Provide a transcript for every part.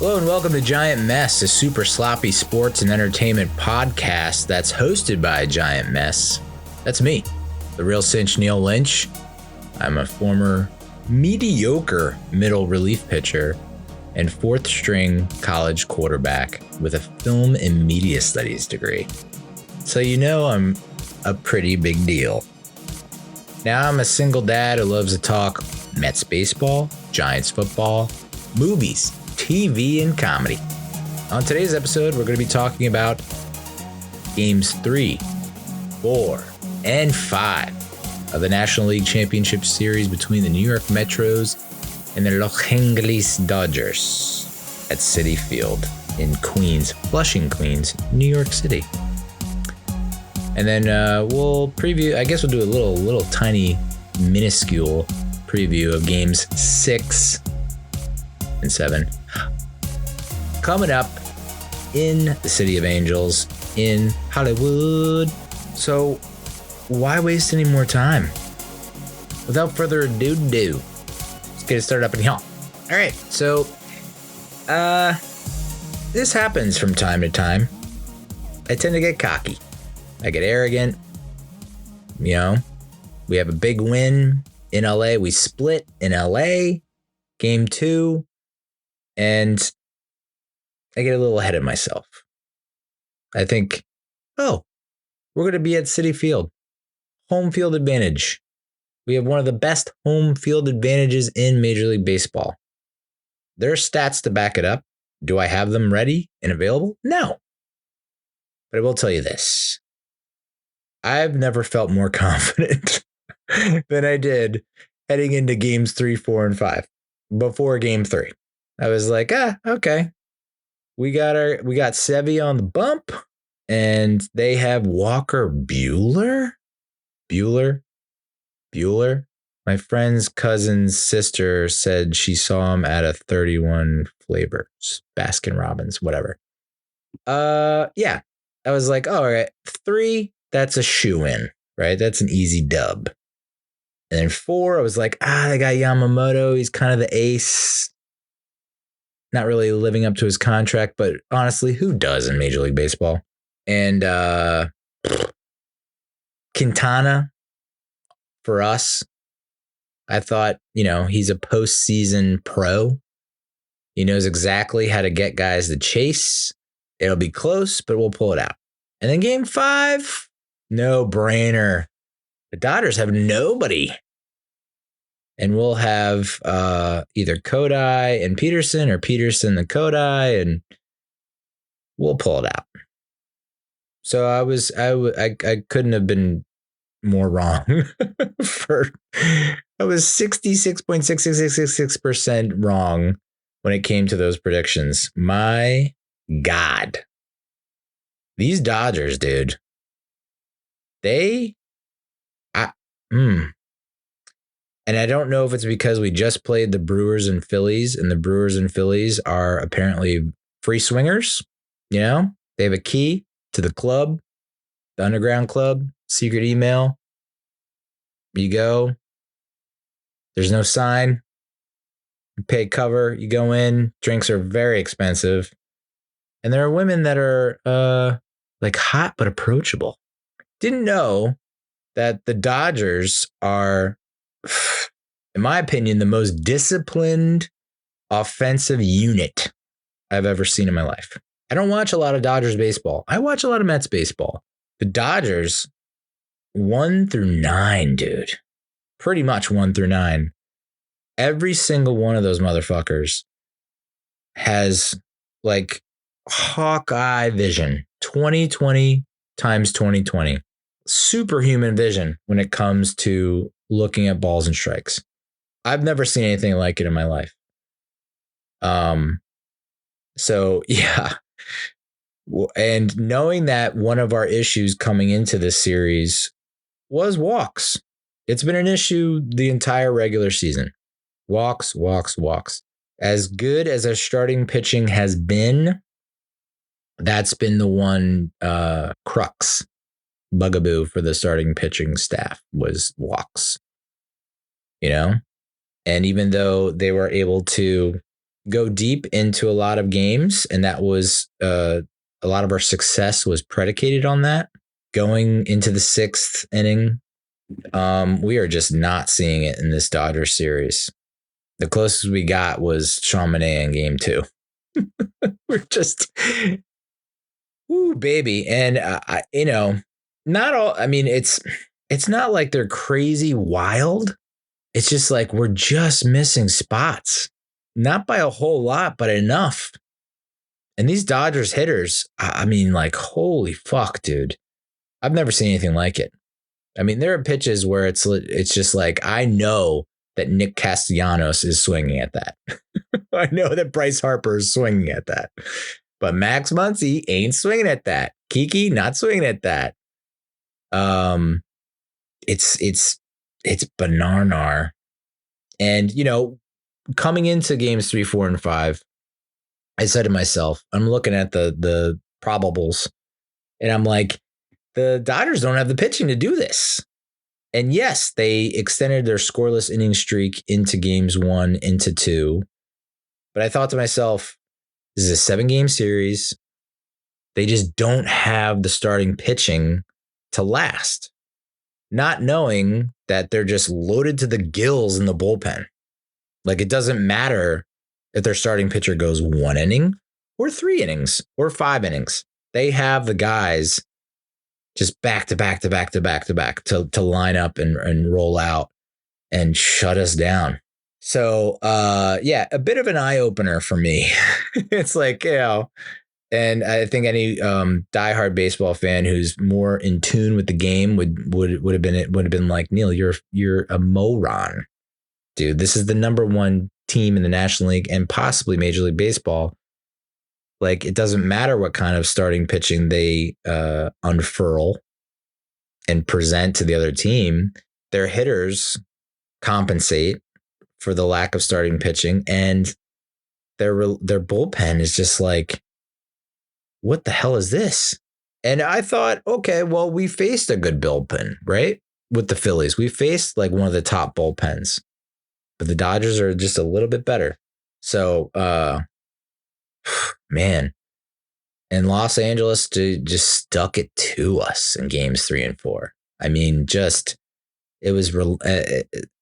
Hello and welcome to Giant Mess, a super sloppy sports and entertainment podcast that's hosted by Giant Mess. That's me, the real cinch Neal Lynch. I'm a former mediocre middle relief pitcher and fourth string college quarterback with a film and media studies degree. So you know I'm a pretty big deal. Now I'm a single dad who loves to talk Mets baseball, Giants football, movies, TV, and comedy. On today's episode, we're going to be talking about Games 3, 4, and 5 of the National League Championship Series between the New York Metros and the Los Angeles Dodgers at Citi Field in Queens, Flushing, Queens, New York City. And then we'll preview, I guess we'll do a little tiny, minuscule preview of Games 6 and 7. Coming up in the City of Angels in Hollywood. So why waste any more time? Without further ado, let's get it started up in here. All right, so this happens from time to time. I tend to get cocky. I get arrogant. You know, we have a big win in LA. We split in LA, game 2, and I get a little ahead of myself. I think, oh, we're going to be at Citi Field. Home field advantage. We have one of the best home field advantages in Major League Baseball. There are stats to back it up. Do I have them ready and available? No. But I will tell you this. I've never felt more confident than I did heading into games 3, 4, and 5 before game 3. I was like, okay. We got Sevy on the bump, and they have Walker Buehler. My friend's cousin's sister said she saw him at a 31 Flavors, Baskin Robbins, whatever. Yeah. I was like, all right, 3, that's a shoe-in, right? That's an easy dub. And then 4, I was like, they got Yamamoto. He's kind of the ace. Not really living up to his contract, but honestly, who does in Major League Baseball? And Quintana, for us, I thought, he's a postseason pro. He knows exactly how to get guys to chase. It'll be close, but we'll pull it out. And then game 5, no brainer. The Dodgers have nobody. And we'll have either Kodai and Peterson or Peterson and Kodai, and we'll pull it out. So I couldn't have been more wrong. I was 66.6666% wrong when it came to those predictions. My God. These Dodgers, dude. And I don't know if it's because we just played the Brewers and Phillies, and the Brewers and Phillies are apparently free swingers. They have a key to the club, the underground club, secret email. You go. There's no sign. You pay cover. You go in. Drinks are very expensive. And there are women that are like hot but approachable. Didn't know that the Dodgers are, in my opinion, the most disciplined offensive unit I've ever seen in my life. I don't watch a lot of Dodgers baseball. I watch a lot of Mets baseball. The Dodgers, 1 through 9, dude. Pretty much 1 through 9. Every single one of those motherfuckers has like Hawkeye vision. 2020 times 2020. Superhuman vision when it comes to looking at balls and strikes. I've never seen anything like it in my life. So yeah. And knowing that one of our issues coming into this series was walks. It's been an issue the entire regular season. Walks. As good as our starting pitching has been, that's been the one crux, bugaboo for the starting pitching staff was walks. And even though they were able to go deep into a lot of games, and that was a lot of our success was predicated on that. Going into the 6th inning, we are just not seeing it in this Dodgers series. The closest we got was Sean Manaea in game 2. We're just, ooh, baby. And, not all, I mean, it's not like they're crazy wild. It's just like we're just missing spots. Not by a whole lot, but enough. And these Dodgers hitters, I mean, like, holy fuck, dude. I've never seen anything like it. I mean, there are pitches where it's just like, I know that Nick Castellanos is swinging at that. I know that Bryce Harper is swinging at that. But Max Muncy ain't swinging at that. Kiki not swinging at that. It's bananar. And, coming into games 3, 4, and 5, I said to myself, I'm looking at the probables, and I'm like, the Dodgers don't have the pitching to do this. And yes, they extended their scoreless inning streak into games 1, into 2. But I thought to myself, this is a 7-game series. They just don't have the starting pitching to last. Not knowing that they're just loaded to the gills in the bullpen. Like, it doesn't matter if their starting pitcher goes 1 inning or 3 innings or 5 innings. They have the guys just back to back to back to back to back to line up and roll out and shut us down. So, a bit of an eye opener for me. It's like, and I think any diehard baseball fan who's more in tune with the game would have been like, Neal, you're a moron, dude. This is the number 1 team in the National League and possibly Major League Baseball. Like, it doesn't matter what kind of starting pitching they unfurl and present to the other team. Their hitters compensate for the lack of starting pitching, and their bullpen is just like, what the hell is this? And I thought, okay, well, we faced a good bullpen, right? With the Phillies, we faced like one of the top bullpens, but the Dodgers are just a little bit better. So, man, and Los Angeles just stuck it to us in games 3 and 4. I mean, it was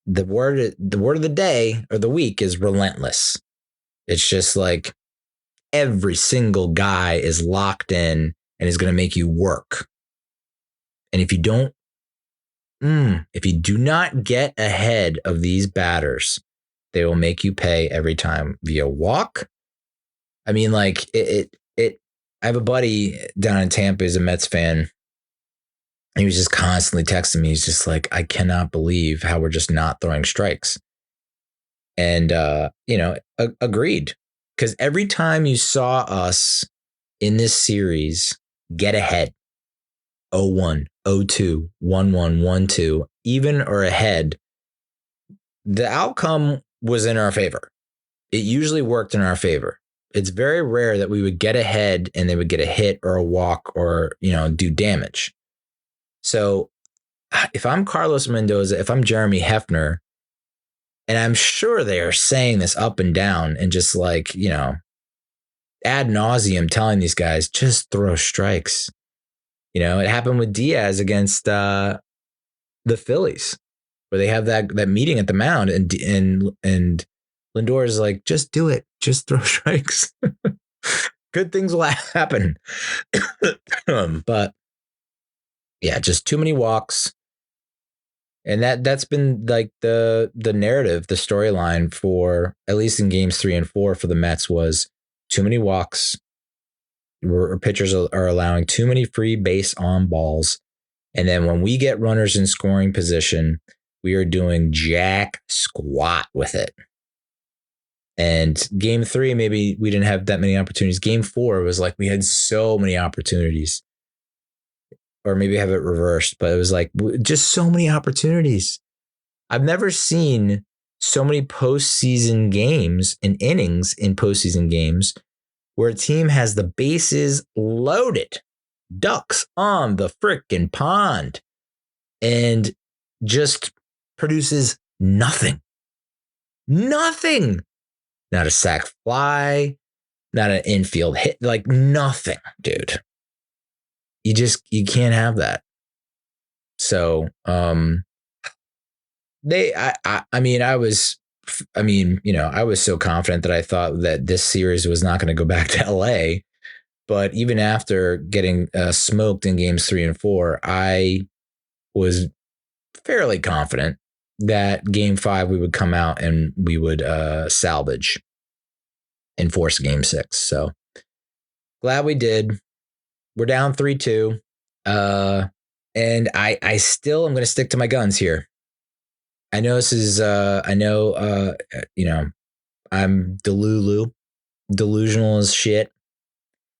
the word of the day or the week is relentless. It's just like every single guy is locked in and is going to make you work. And if you do not get ahead of these batters, they will make you pay every time via walk. I mean, like I have a buddy down in Tampa who's a Mets fan. He was just constantly texting me. He's just like, I cannot believe how we're just not throwing strikes. And, agreed. Because every time you saw us in this series get ahead, 0-1, 0-2, 1-1, 1-2, even or ahead, the outcome was in our favor. It usually worked in our favor. It's very rare that we would get ahead and they would get a hit or a walk or, do damage. So if I'm Carlos Mendoza, if I'm Jeremy Hefner, and I'm sure they are saying this up and down and just like, ad nauseum telling these guys, just throw strikes. It happened with Diaz against the Phillies, where they have that meeting at the mound and Lindor is like, just do it. Just throw strikes. Good things will happen. But yeah, just too many walks. And that's been like the narrative, the storyline for at least in games 3 and 4 for the Mets was too many walks. Where pitchers are allowing too many free base on balls. And then when we get runners in scoring position, we are doing jack squat with it. And game 3, maybe we didn't have that many opportunities. Game 4 was like we had so many opportunities. Or maybe have it reversed, but it was like just so many opportunities. I've never seen so many postseason games and innings in postseason games where a team has the bases loaded, ducks on the frickin' pond, and just produces nothing. Nothing. not a sack fly, not an infield hit, like nothing, dude. You can't have that. So, I was so confident that I thought that this series was not going to go back to LA. But even after getting smoked in games 3 and 4, I was fairly confident that game 5 we would come out and we would salvage and force game 6. So glad we did. We're down 3-2. And I still am going to stick to my guns here. I know this is, I'm delusional as shit,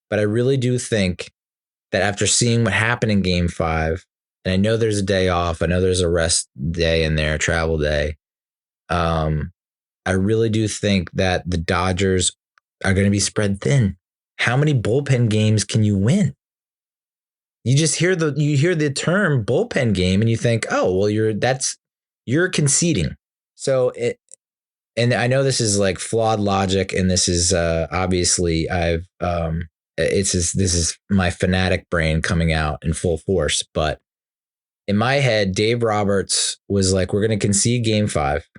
but I really do think that after seeing what happened in game 5, and I know there's a day off, I know there's a rest day in there, travel day. I really do think that the Dodgers are going to be spread thin. How many bullpen games can you win? You just hear the term bullpen game and you think, oh, well, you're conceding. So and I know this is like flawed logic, and this is obviously this is my fanatic brain coming out in full force. But in my head, Dave Roberts was like, we're going to concede game 5,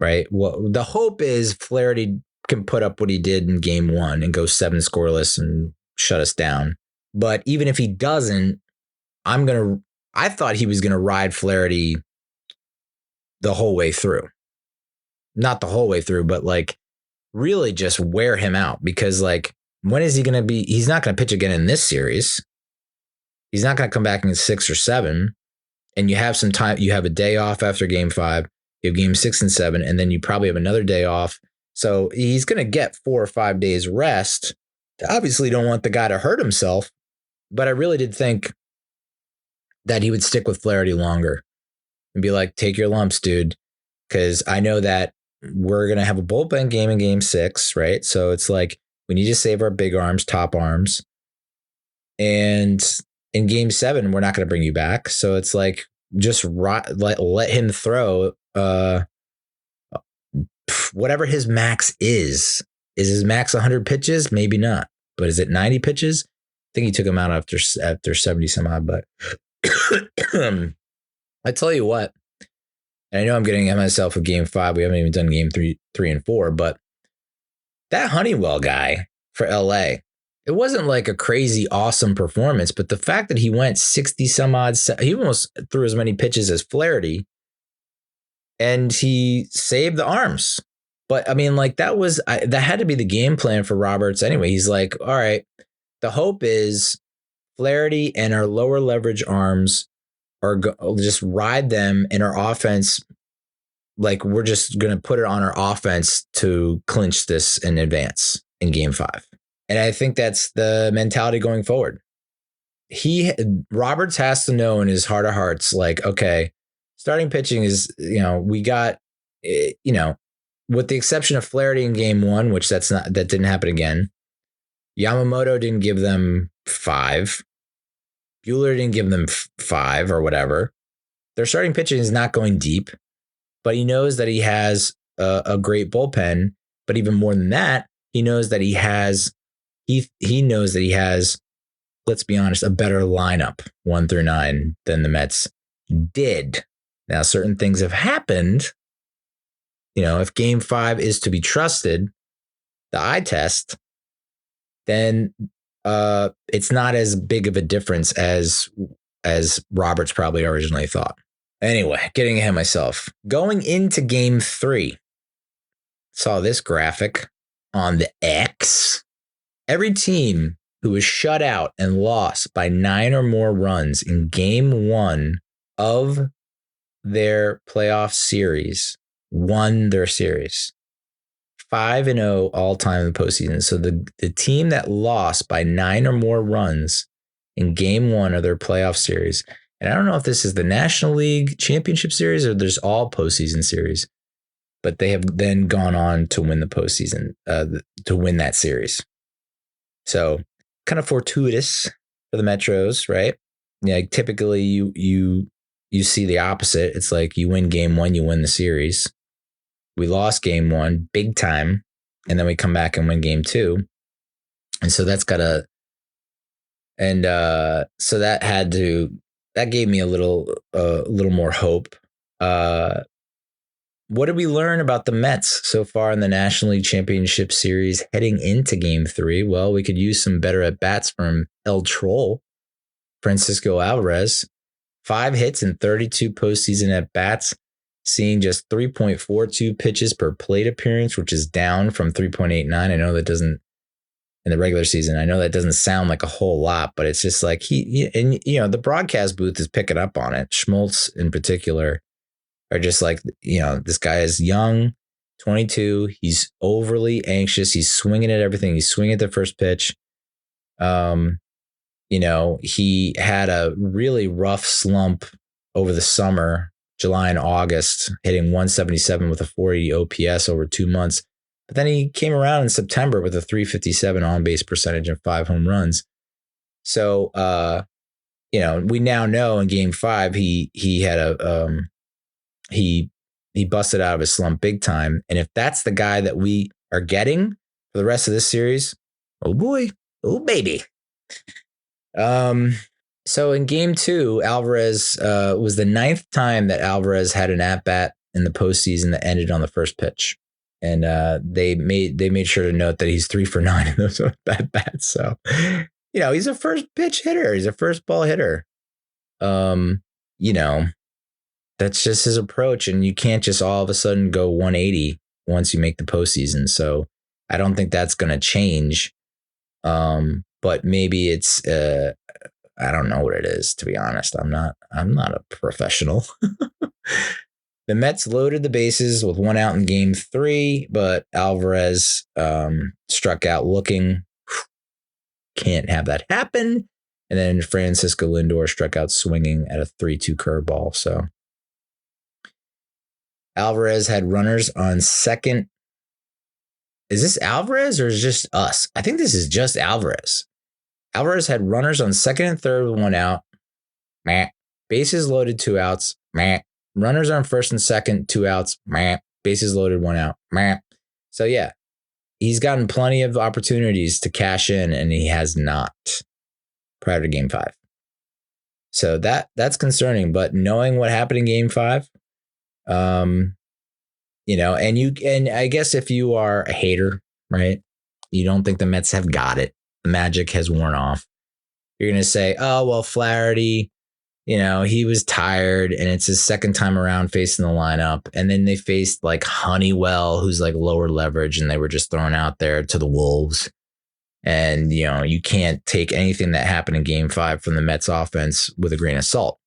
right? Well, the hope is Flaherty can put up what he did in game 1 and go 7 scoreless and shut us down. But even if he doesn't, I thought he was going to ride Flaherty the whole way through. Not the whole way through, but like really just wear him out, because like, when is he going to be? He's not going to pitch again in this series. He's not going to come back in 6 or 7. And you have some time. You have a day off after game 5. You have game 6 and 7, and then you probably have another day off. So he's going to get 4 or 5 days rest. Obviously, don't want the guy to hurt himself. But I really did think that he would stick with Flaherty longer and be like, take your lumps, dude. Because I know that we're going to have a bullpen game in game 6, right? So it's like, we need to save our big arms, top arms. And in game 7, we're not going to bring you back. So it's like, just let him throw whatever his max is. Is his max 100 pitches? Maybe not. But is it 90 pitches? I think he took him out after 70 some odd. But I tell you what, and I know I'm getting at myself with game 5. We haven't even done game 3 and 4. But that Honeywell guy for LA, it wasn't like a crazy awesome performance, but the fact that he went 60 some odd, he almost threw as many pitches as Flaherty, and he saved the arms. But I mean, like that had to be the game plan for Roberts anyway. He's like, all right, the hope is Flaherty and our lower leverage arms just ride them, and our offense, like we're just going to put it on our offense to clinch this in advance in game 5. And I think that's the mentality going forward. Roberts has to know in his heart of hearts, like, okay, starting pitching is, we got, with the exception of Flaherty in game 1, which that didn't happen again. Yamamoto didn't give them 5. Buehler didn't give them 5 or whatever. Their starting pitching is not going deep, but he knows that he has a great bullpen. But even more than that, he knows that he has, let's be honest, a better lineup 1 through 9 than the Mets did. Now, certain things have happened. If game 5 is to be trusted, the eye test, then it's not as big of a difference as Roberts probably originally thought. Anyway, getting ahead of myself. Going into game 3, saw this graphic on the X. Every team who was shut out and lost by 9 or more runs in game 1 of their playoff series won their series. 5-0 all time in the postseason. So the team that lost by 9 or more runs in game 1 of their playoff series, and I don't know if this is the National League Championship Series or there's all postseason series, but they have then gone on to win the postseason, to win that series. So kind of fortuitous for the Metros, right? Yeah, typically you see the opposite. It's like you win game 1, you win the series. We lost game 1 big time, and then we come back and win game 2. And so that's got to, and so that gave me a little more hope. What did we learn about the Mets so far in the National League Championship Series heading into Game 3? Well, we could use some better at-bats from El Troll, Francisco Alvarez. 5 hits and 32 postseason at-bats, seeing just 3.42 pitches per plate appearance, which is down from 3.89. I know that doesn't, in the regular season, I know that doesn't sound like a whole lot, but it's just like the broadcast booth is picking up on it. Schmaltz in particular are just like, this guy is young, 22. He's overly anxious. He's swinging at everything. He's swinging at the first pitch. He had a really rough slump over the summer, July and August, hitting 177 with a 480 OPS over 2 months. But then he came around in September with a 357 on-base percentage and 5 home runs. So, we now know in Game 5 he had he busted out of his slump big time. And if that's the guy that we are getting for the rest of this series, oh boy, oh baby. So in Game 2, Alvarez was the 9th time that Alvarez had an at-bat in the postseason that ended on the first pitch. And they made sure to note that he's 3 for 9 in those at-bats. So, he's a first pitch hitter. He's a first ball hitter. That's just his approach, and you can't just all of a sudden go 180 once you make the postseason. So I don't think that's going to change. But maybe it's I don't know what it is, to be honest. I'm not a professional. The Mets loaded the bases with 1 out in Game 3, but Alvarez struck out looking. Can't have that happen. And then Francisco Lindor struck out swinging at a 3-2 curveball. So Alvarez had runners on second. Is this Alvarez or is it just us? I think this is just Alvarez. Alvarez had runners on second and third with 1 out. Meh. Bases loaded, 2 outs. Meh. Runners on first and second, 2 outs. Meh. Bases loaded, 1 out. Meh. So yeah, he's gotten plenty of opportunities to cash in, and he has not prior to Game 5. So that's concerning. But knowing what happened in Game 5, and I guess if you are a hater, right, you don't think the Mets have got it, the magic has worn off, you're going to say, oh, well, Flaherty, he was tired and it's his second time around facing the lineup. And then they faced like Honeywell, who's like lower leverage, and they were just thrown out there to the Wolves. And, you can't take anything that happened in Game 5 from the Mets offense with a grain of salt.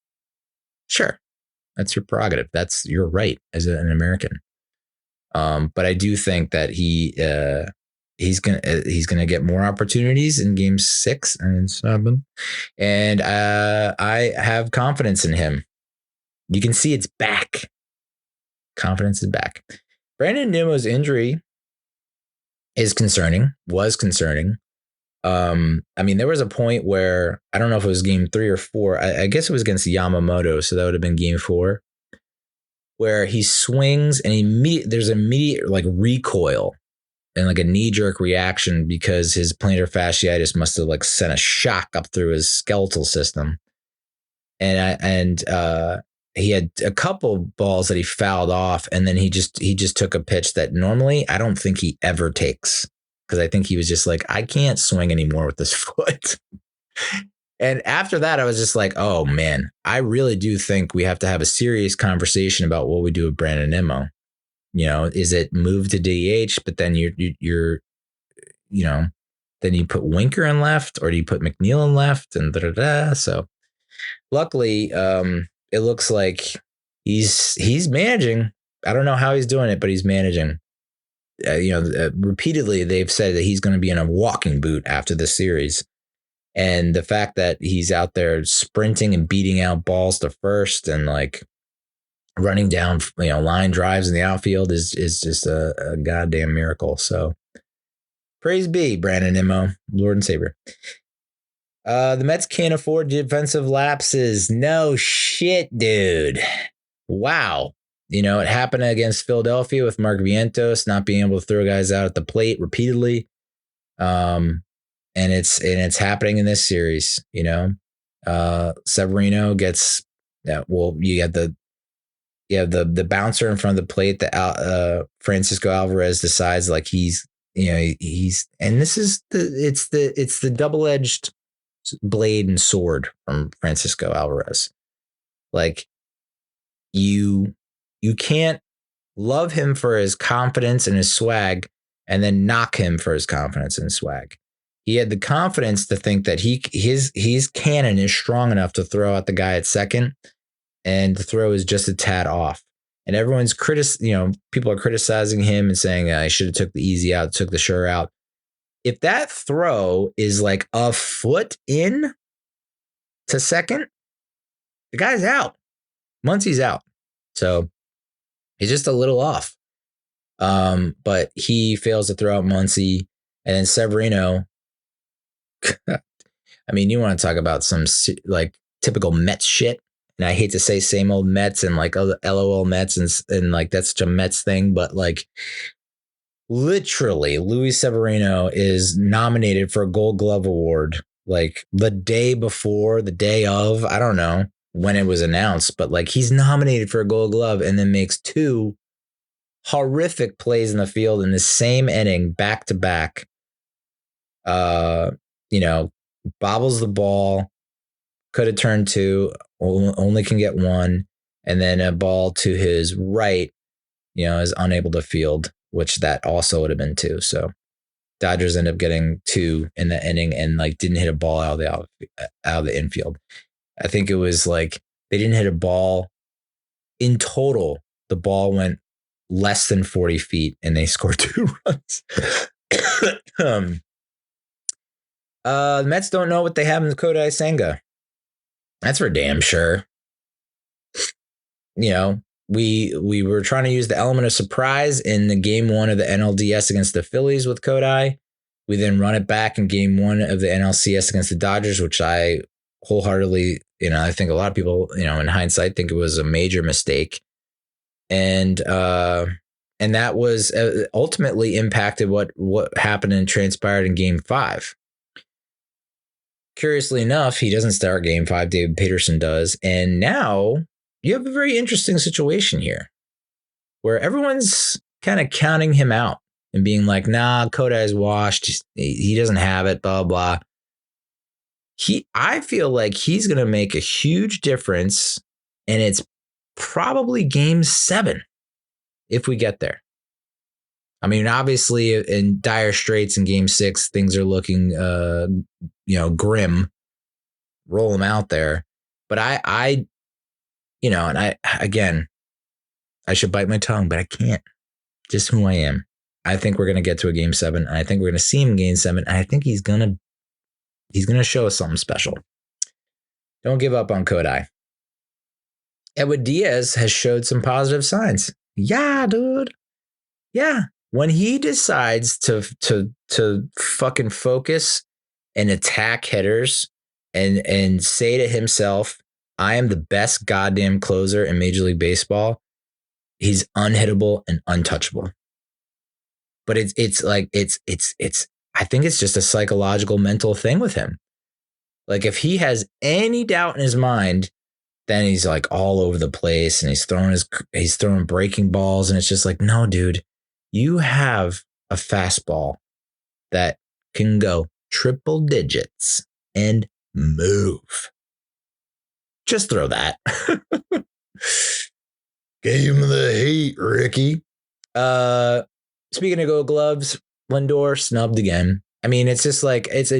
Sure. That's your prerogative. That's your right as an American. But I do think that he's gonna get more opportunities in Game 6 and 7, and I have confidence in him. You can see it's back. Confidence is back. Brandon Nimmo's injury is concerning. Was concerning. There was a point where I don't know if it was Game 3 or 4. I guess it was against Yamamoto, so that would have been Game 4, where he swings and there's immediate like recoil and like a knee-jerk reaction because his plantar fasciitis must have like sent a shock up through his skeletal system, and he had a couple balls that he fouled off, and then he just took a pitch that normally I don't think he ever takes. Because I think he was just like, I can't swing anymore with this foot. And after that, I was just like, oh, man, I really do think we have to have a serious conversation about what we do with Brandon Nimmo. Is it move to DH, but then you're then you put Winker in left, or do you put McNeil in left, and da-da-da. So luckily, it looks like he's managing. I don't know how he's doing it, but he's managing. Repeatedly, they've said that he's going to be in a walking boot after this series. And the fact that he's out there sprinting and beating out balls to first and like running down, line drives in the outfield is just a goddamn miracle. So praise be Brandon Nimmo, Lord and Savior. The Mets can't afford defensive lapses. No shit, dude. Wow. It happened against Philadelphia with Mark Vientos not being able to throw guys out at the plate repeatedly. And it's happening in this series, Severino gets you have the bouncer in front of the plate that Francisco Alvarez decides like he's and this is it's the double-edged blade and sword from Francisco Alvarez. Like you can't love him for his confidence and his swag and then knock him for his confidence and swag. He had the confidence to think that his cannon is strong enough to throw out the guy at second, and the throw is just a tad off. And everyone's people are criticizing him and saying I should have took the easy out, took the sure out. If that throw is like a foot in to second, the guy's out. Muncy's out. So he's just a little off. But he fails to throw out Muncy, and then Severino. I mean, you want to talk about some like typical Mets shit. And I hate to say same old Mets and like LOL Mets and like that's such a Mets thing, but like literally Luis Severino is nominated for a Gold Glove Award like the day of, I don't know when it was announced, but like he's nominated for a Gold Glove and then makes two horrific plays in the field in the same inning back to back. Bobbles the ball, could have turned two, only can get one, and then a ball to his right, is unable to field, which that also would have been two. So Dodgers end up getting two in the inning and like didn't hit a ball out of the infield. I think it was like they didn't hit a ball in total. The ball went less than 40 feet and they scored 2 runs. The Mets don't know what they have in Kodai Senga. That's for damn sure. We were trying to use the element of surprise in the game 1 of the NLDS against the Phillies with Kodai. We then run it back in game 1 of the NLCS against the Dodgers, which I wholeheartedly, I think a lot of people, in hindsight think it was a major mistake. And that was ultimately impacted what happened and transpired in game 5. Curiously enough, he doesn't start game 5. David Peterson does. And now you have a very interesting situation here where everyone's kind of counting him out and being like, nah, Kodai's washed. He doesn't have it, blah, blah. I feel like he's going to make a huge difference, and it's probably game 7 if we get there. I mean, obviously, in dire straits in game 6, things are looking, grim. Roll them out there. But I should bite my tongue, but I can't. Just who I am. I think we're going to get to a game 7. And I think we're going to see him in game 7. And I think he's going to show us something special. Don't give up on Kodai. Edward Diaz has showed some positive signs. Yeah, dude. Yeah. When he decides to fucking focus and attack hitters and say to himself, I am the best goddamn closer in Major League Baseball, he's unhittable and untouchable. But I think it's just a psychological mental thing with him. Like if he has any doubt in his mind, then he's like all over the place and he's throwing breaking balls. And it's just like, no, dude, you have a fastball that can go triple digits and move. Just throw that. Gave him the heat, Ricky. Speaking of Gold Gloves, Lindor snubbed again. I mean, it's just like it's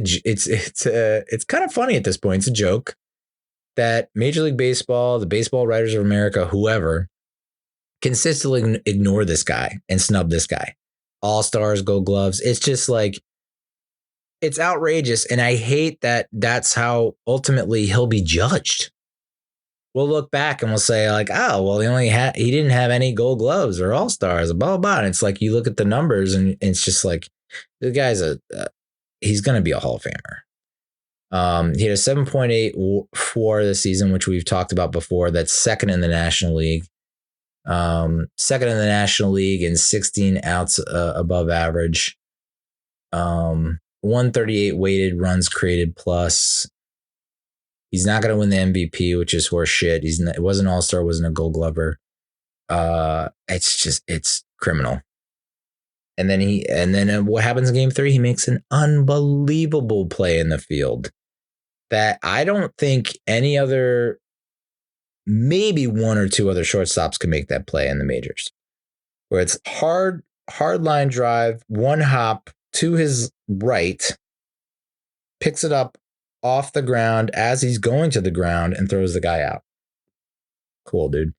kind of funny at this point. It's a joke that Major League Baseball, the Baseball Writers of America, whoever, consistently ignore this guy and snub this guy. All-Stars, Gold Gloves. It's just like, it's outrageous. And I hate that that's how ultimately he'll be judged. We'll look back and we'll say like, oh, well, he didn't have any Gold Gloves or All-Stars, blah, blah, blah. And it's like, you look at the numbers and it's just like, the guy's he's going to be a Hall of Famer. He had a 7.8 WAR this season, which we've talked about before. That's second in the National League. Second in the National League in 16 outs above average. 138 weighted runs created plus. He's not going to win the MVP, which is horse shit. It wasn't an All-Star, wasn't a Gold Glover. It's criminal. And then what happens in game 3? He makes an unbelievable play in the field that I don't think any other, maybe one or two other shortstops can make that play in the majors, where it's hard line drive, one hop to his right, picks it up off the ground as he's going to the ground and throws the guy out. Cool, dude.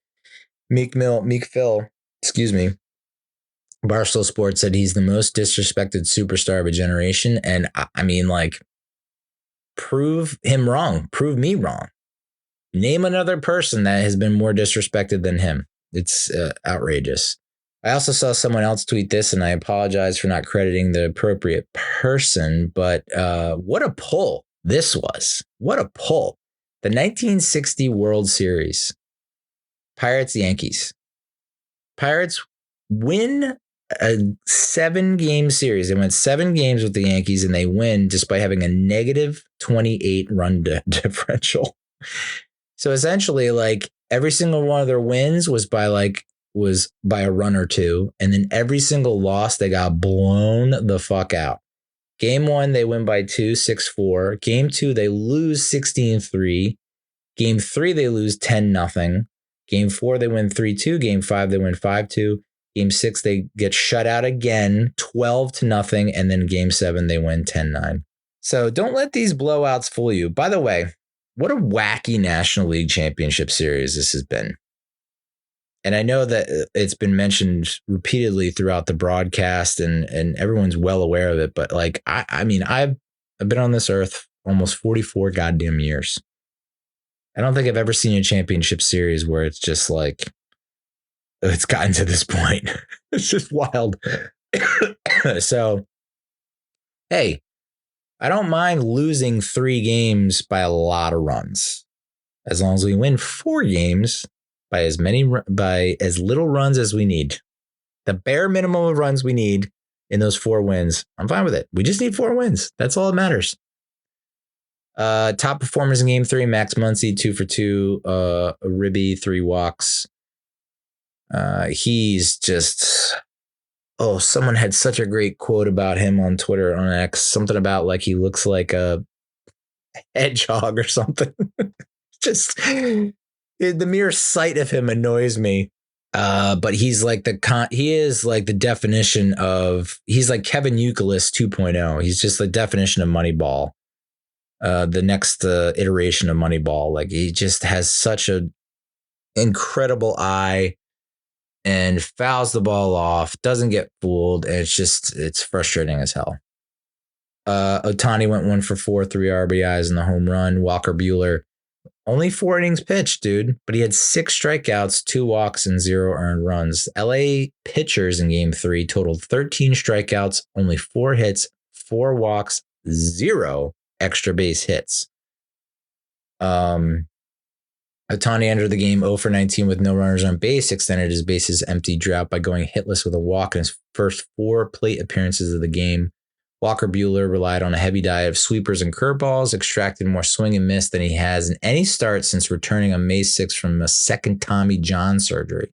Meek Phil, excuse me. Barstool Sports said he's the most disrespected superstar of a generation. And I mean, like, prove him wrong. Prove me wrong. Name another person that has been more disrespected than him. It's outrageous. I also saw someone else tweet this, and I apologize for not crediting the appropriate person, but what a pull this was. What a pull. The 1960 World Series. Pirates-Yankees. Pirates win a 7-game series. They went 7 games with the Yankees, and they win despite having a negative 28 run differential. So essentially, like, every single one of their wins was by a run or two, and then every single loss they got blown the fuck out. Game 1 they win by 2, 6-4. Game 2 they lose 16-3. Game 3 they lose 10-0. Game 4 they win 3-2. Game 5 they win 5-2. Game 6 they get shut out again 12-0, and then Game 7 they win 10-9. So don't let these blowouts fool you. By the way, what a wacky National League Championship Series this has been. And I know that it's been mentioned repeatedly throughout the broadcast, and everyone's well aware of it. But like, I mean, I've been on this earth almost 44 goddamn years. I don't think I've ever seen a championship series where it's just like, it's gotten to this point. It's just wild. So, hey, I don't mind losing 3 games by a lot of runs, as long as we win 4 games by as little runs as we need. The bare minimum of runs we need in those 4 wins. I'm fine with it. We just need 4 wins. That's all that matters. Top performers in game 3, Max Muncy, 2 for 2, Ribby, 3 walks. He's just, someone had such a great quote about him on Twitter, on X, something about like he looks like a hedgehog or something. Just the mere sight of him annoys me. But he's like he is like the definition of, he's like Kevin Youkilis 2.0. He's just the definition of Moneyball. The next iteration of Moneyball. Like, he just has such a incredible eye and fouls the ball off, doesn't get fooled, and it's frustrating as hell. Ohtani went 1 for 4, 3 RBIs in the home run. Walker Buehler, only 4 innings pitched, dude, but he had 6 strikeouts, 2 walks, and 0 earned runs. LA pitchers in game 3 totaled 13 strikeouts, only 4 hits, 4 walks, 0 extra base hits. Ohtani entered the game 0 for 19 with no runners on base, extended his bases empty drought by going hitless with a walk in his first 4 plate appearances of the game. Walker Buehler relied on a heavy diet of sweepers and curveballs, extracted more swing and miss than he has in any start since returning on May 6th from a second Tommy John surgery.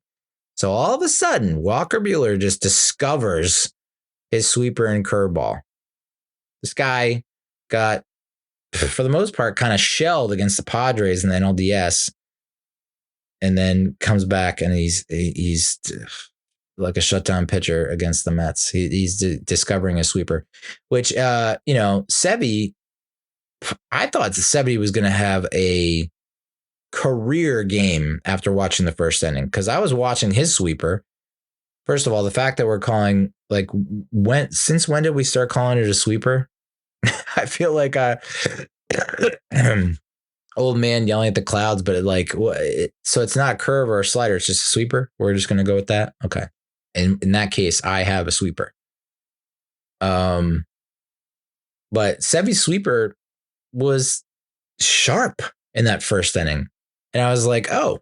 So all of a sudden, Walker Buehler just discovers his sweeper and curveball. This guy got, for the most part, kind of shelled against the Padres in the NLDS, and then comes back and he's like a shutdown pitcher against the Mets. He's discovering a sweeper, which, Sevi, I thought Sevi was going to have a career game after watching the first inning, because I was watching his sweeper. First of all, the fact that we're calling, like, since when did we start calling it a sweeper? I feel like old man yelling at the clouds, but so it's not a curve or a slider, it's just a sweeper. We're just going to go with that. Okay. And in that case, I have a sweeper. But Sevi's sweeper was sharp in that first inning. And I was like, oh,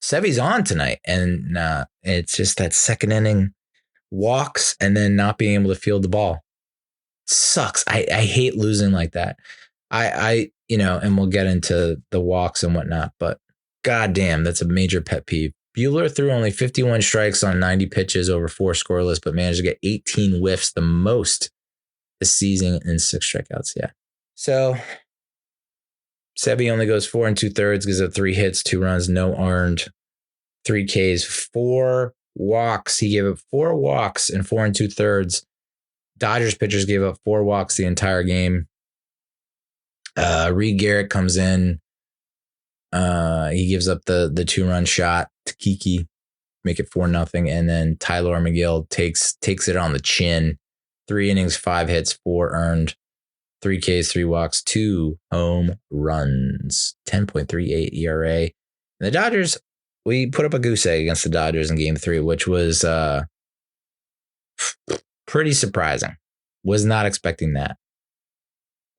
Sevy's on tonight, and it's just that second inning walks and then not being able to field the ball. Sucks. I hate losing like that. I and we'll get into the walks and whatnot, but goddamn, that's a major pet peeve. Buehler threw only 51 strikes on 90 pitches over 4 scoreless, but managed to get 18 whiffs, the most this season, in 6 strikeouts. Yeah. So Sevy only goes 4 2/3, gives up 3 hits, 2 runs, no earned, 3 Ks, 4 walks. He gave up 4 walks in 4 2/3. Dodgers pitchers gave up 4 walks the entire game. Reed Garrett comes in. He gives up the 2-run shot to Kiki, make it 4-0, and then Tyler McGill takes it on the chin. 3 innings, 5 hits, 4 earned, 3 Ks, 3 walks, 2 home runs, 10.38 ERA. And the Dodgers, we put up a goose egg against the Dodgers in Game 3, which was pretty surprising. Was not expecting that.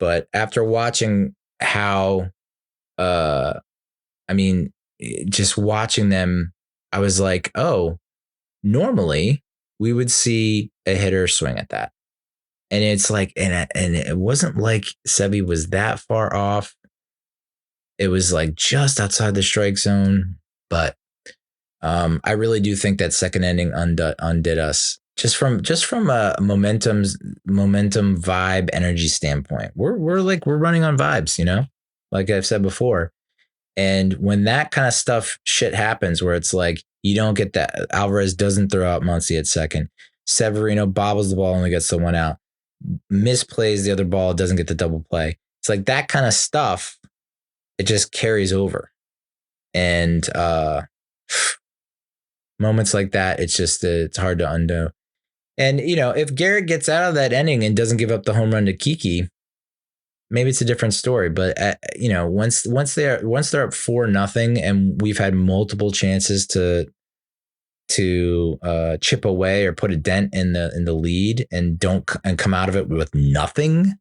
But after watching how, just watching them, I was like, oh, normally we would see a hitter swing at that. And it's like, and it wasn't like Sevy was that far off. It was like just outside the strike zone. But I really do think that second inning undid us. Just from a momentum vibe energy standpoint. We're running on vibes, like I've said before. And when that kind of shit happens, where it's like you don't get that, Alvarez doesn't throw out Muncy at second, Severino bobbles the ball, only gets the 1 out, misplays the other ball, doesn't get the double play. It's like that kind of stuff. It just carries over, and moments like that, it's hard to undo. And, if Garrett gets out of that inning and doesn't give up the home run to Kiki, maybe it's a different story. But, once they're up 4-0 and we've had multiple chances to chip away or put a dent in the lead and come out of it with nothing,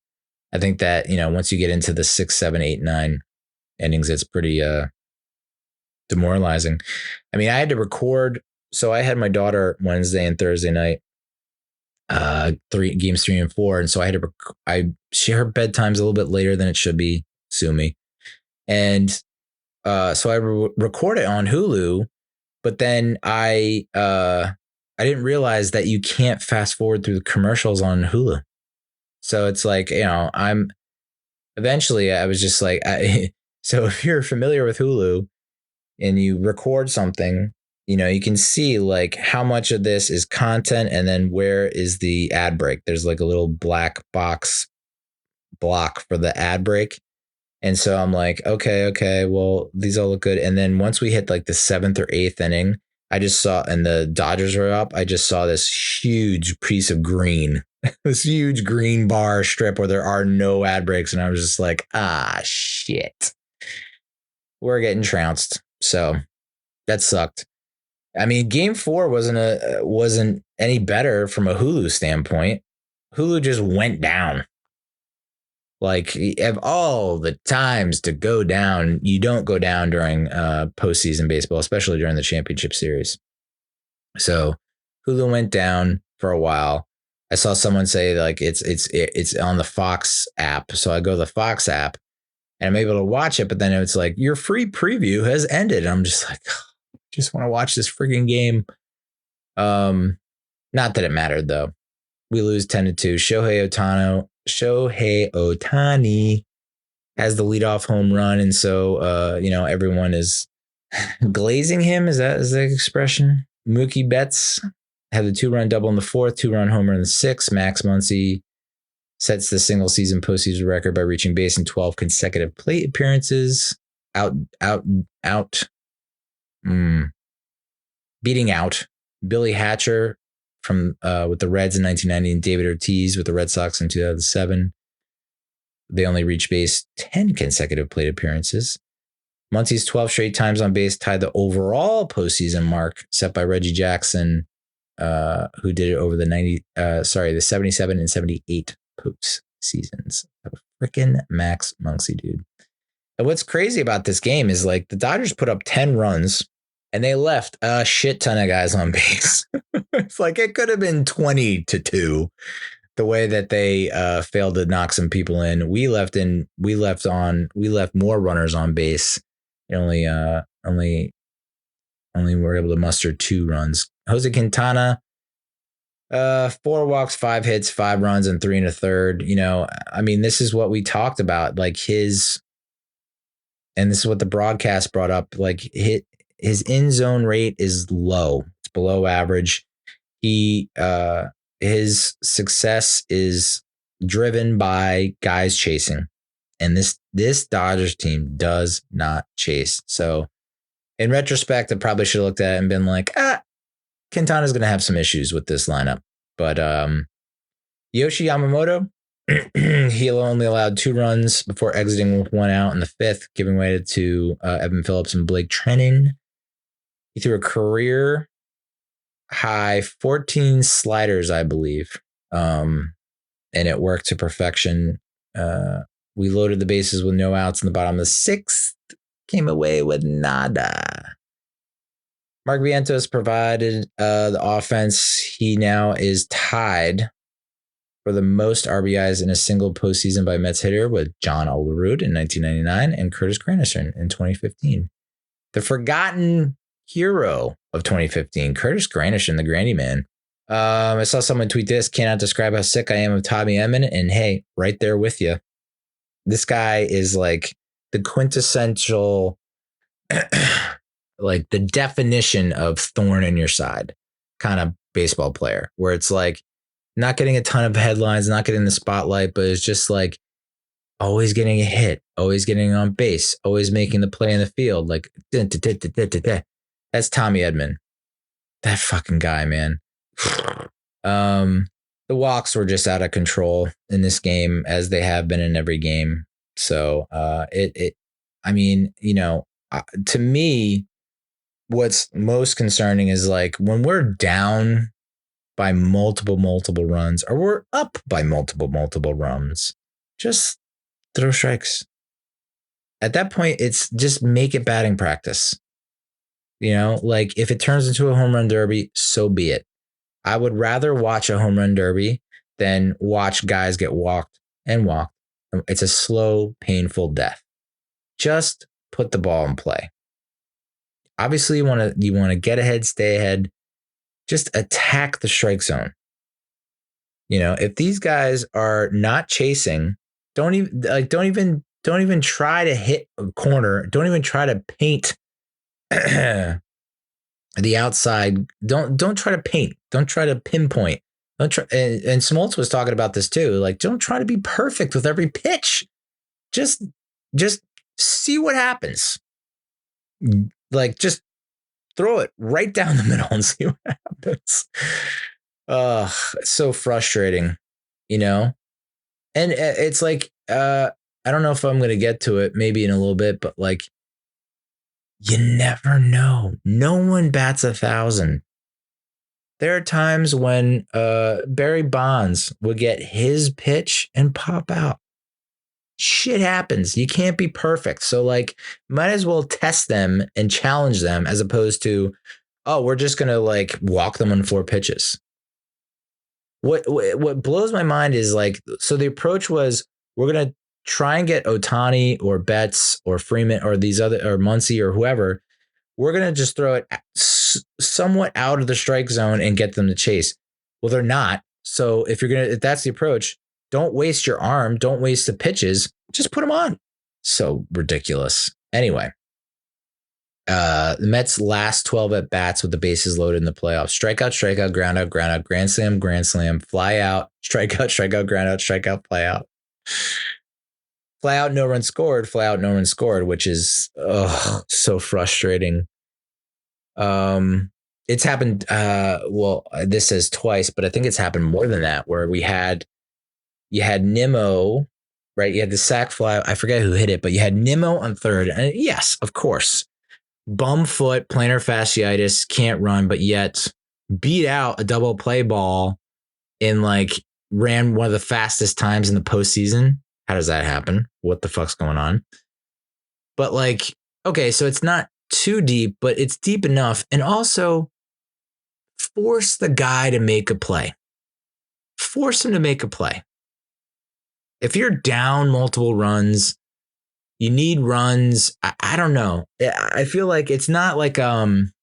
I think that, once you get into the 6, 7, 8, 9 innings, it's pretty demoralizing. I mean, I had to record. So I had my daughter Wednesday and Thursday night. Games 3 and 4, and so I had to. Her bedtime's a little bit later than it should be. Sue me. And so I record it on Hulu, but then I didn't realize that you can't fast forward through the commercials on Hulu. So it's like, eventually I was just like, so if you're familiar with Hulu and you record something, you can see like how much of this is content and then where is the ad break. There's like a little black box block for the ad break. And so I'm like, okay, well, these all look good. And then once we hit like the 7th or 8th inning, I just saw, and the Dodgers were up, I just saw this huge piece of green, this huge green bar strip where there are no ad breaks. And I was just like, shit, we're getting trounced. So that sucked. I mean, Game 4 wasn't any better from a Hulu standpoint. Hulu just went down. Like, of all the times to go down, you don't go down during postseason baseball, especially during the championship series. So Hulu went down for a while. I saw someone say like it's on the Fox app. So I go to the Fox app and I'm able to watch it, but then it's like your free preview has ended. I'm just like, just want to watch this freaking game. Not that it mattered though. We lose 10-2. Shohei Ohtani has the leadoff home run, and so everyone is glazing him. Is that the expression? Mookie Betts had the 2-run double in the 4th, 2-run homer in the 6th. Max Muncy sets the single season postseason record by reaching base in 12 consecutive plate appearances. Beating out Billy Hatcher from with the Reds in 1990 and David Ortiz with the Red Sox in 2007. They only reached base 10 consecutive plate appearances. Muncy's 12 straight times on base tied the overall postseason mark set by Reggie Jackson, who did it over the 77 and 78 postseasons. Freaking Max Muncy, dude. And what's crazy about this game is like the Dodgers put up 10 runs And they left a shit ton of guys on base. It's like it could have been 20-2 the way that they failed to knock some people in. We left more runners on base. Only were able to muster 2 runs. Jose Quintana, 4 walks, 5 hits, 5 runs, and 3 1/3. I mean, this is what we talked about, like and this is what the broadcast brought up. Like his in zone rate is low; it's below average. His success is driven by guys chasing, and this Dodgers team does not chase. So, in retrospect, I probably should have looked at it and been like, Quintana's going to have some issues with this lineup. But Yoshi Yamamoto, he only allowed 2 runs before exiting with 1 out in the 5th, giving way to Evan Phillips and Blake Treinen. He threw a career high 14 sliders, I believe, and it worked to perfection. We loaded the bases with no outs in the bottom of the 6th, came away with nada. Mark Vientos provided the offense. He now is tied for the most RBIs in a single postseason by Mets hitter with John Olerud in 1999 and Curtis Granderson in 2015. The forgotten hero of 2015, Curtis Granderson, the Grandy Man. I saw someone tweet this: cannot describe how sick I am of Tommy Edman. And hey, right there with you. This guy is like the quintessential, like the definition of thorn in your side kind of baseball player, where it's like not getting a ton of headlines, not getting the spotlight, but it's just like always getting a hit, always getting on base, always making the play in the field. Like, that's Tommy Edman. That fucking guy, man. The walks were just out of control in this game, as they have been in every game. So to me, what's most concerning is like when we're down by multiple runs, or we're up by multiple runs, just throw strikes. At that point, it's just make it batting practice. Like if it turns into a home run derby, so be it. I would rather watch a home run derby than watch guys get walked and walked. It's a slow, painful death. Just put the ball in play. Obviously, you want to get ahead, stay ahead. Just attack the strike zone. If these guys are not chasing, don't even try to hit a corner. Don't even try to paint the outside. Don't try to paint. Don't try to pinpoint. Don't try. And Smoltz was talking about this too. Like, don't try to be perfect with every pitch. Just see what happens. Like, just throw it right down the middle and see what happens. It's so frustrating, And it's like, I don't know if I'm going to get to it maybe in a little bit, but like, you never know. No one bats 1,000. There are times when Barry Bonds would get his pitch and pop out. Shit happens. You can't be perfect. So like, might as well test them and challenge them as opposed to, we're just going to like walk them on 4 pitches. What blows my mind is like, so the approach was, we're going to try and get Ohtani or Betts or Freeman or these other, or Muncy or whoever. We're going to just throw it somewhat out of the strike zone and get them to chase. Well, they're not. So if that's the approach, don't waste your arm. Don't waste the pitches. Just put them on. So ridiculous. Anyway, the Mets' last 12 at bats with the bases loaded in the playoffs: strikeout, ground out, grand slam, fly out, strikeout, ground out, strikeout, fly out. Fly out, no run scored, which is so frustrating. It's happened. This says twice, but I think it's happened more than that, where you had Nimmo, right? You had the sac fly. I forget who hit it, but you had Nimmo on third. And yes, of course, bum foot, plantar fasciitis, can't run, but yet beat out a double play ball in like ran one of the fastest times in the postseason. How does that happen? What the fuck's going on? But like, okay, so it's not too deep, but it's deep enough. And also force the guy to make a play. Force him to make a play. If you're down multiple runs, you need runs. I don't know. I feel like it's not like I'm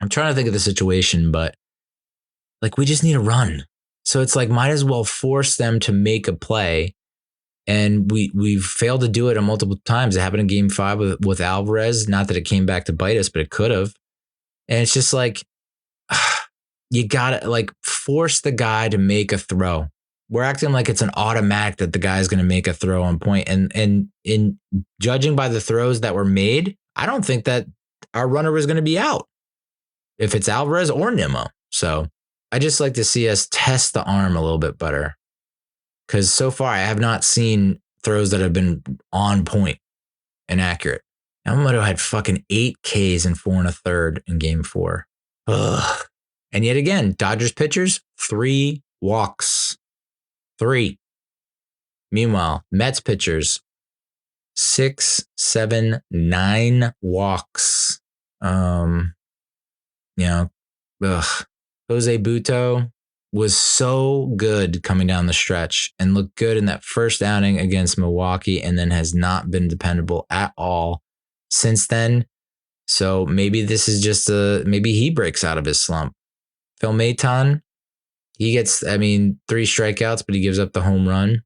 trying to think of the situation, but like we just need a run. So it's like might as well force them to make a play. And we've failed to do it multiple times. It happened in game 5 with Alvarez. Not that it came back to bite us, but it could have. And it's just like you gotta like force the guy to make a throw. We're acting like it's an automatic that the guy's going to make a throw on point. And in judging by the throws that were made, I don't think that our runner was going to be out if it's Alvarez or Nimmo. So I just like to see us test the arm a little bit better. Because so far I have not seen throws that have been on point and accurate. Yamamoto had fucking 8 Ks and 4 1/3 in game 4. Ugh. And yet again, Dodgers pitchers, 3 walks. 3. Meanwhile, Mets pitchers, 6, 7, 9 walks. Jose Butto was so good coming down the stretch and looked good in that first outing against Milwaukee and then has not been dependable at all since then. So maybe this is just maybe he breaks out of his slump. Phil Maton, he gets, 3 strikeouts, but he gives up the home run.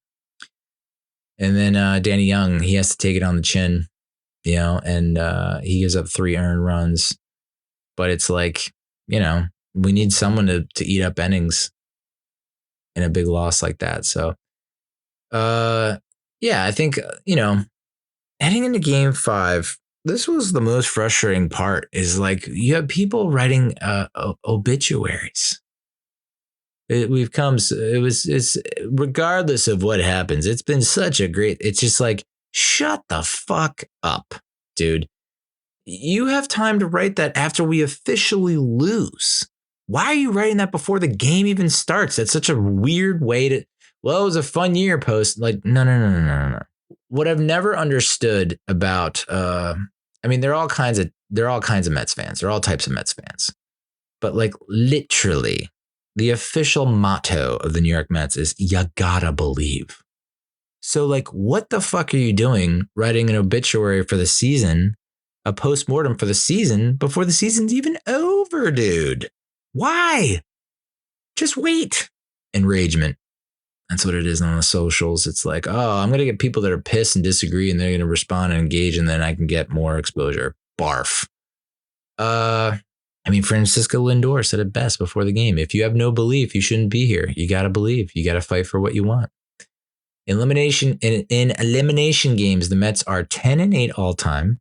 And then Danny Young, he has to take it on the chin, and he gives up 3 earned runs. But it's like, we need someone to eat up innings in a big loss like that. So, I think, heading into game 5, this was the most frustrating part is like you have people writing obituaries. It's regardless of what happens, it's been such a great, it's just like, shut the fuck up, dude. You have time to write that after we officially lose. Why are you writing that before the game even starts? That's such a weird way to, well, it was a fun year post. Like, no. What I've never understood about, there are all kinds of Mets fans. There are all types of Mets fans. But like literally, the official motto of the New York Mets is "You gotta believe." So like, what the fuck are you doing writing an obituary for the season, a postmortem for the season before the season's even over, dude? Why? Just wait. Enragement. That's what it is on the socials. It's like, oh, I'm going to get people that are pissed and disagree and they're going to respond and engage and then I can get more exposure. Barf. Francisco Lindor said it best before the game. If you have no belief, you shouldn't be here. You got to believe. You got to fight for what you want. In elimination games, the Mets are 10-8 all time,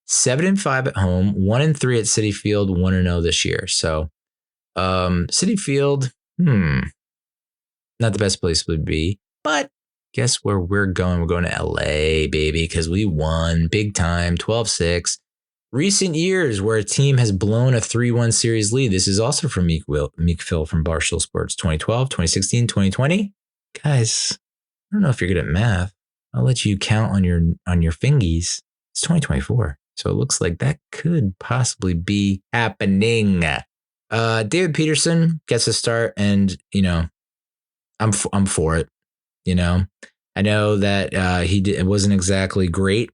7-5 at home, 1-3 at Citi Field, 1-0 this year. So, Citi Field, not the best place to be, but guess where we're going? We're going to LA, baby, because we won big time, 12-6. Recent years where a team has blown a 3-1 series lead. This is also from Meek Phil from Barstool Sports, 2012, 2016, 2020. Guys, I don't know if you're good at math. I'll let you count on your fingies. It's 2024. So it looks like that could possibly be happening. David Peterson gets a start and, I'm for it. I know that it wasn't exactly great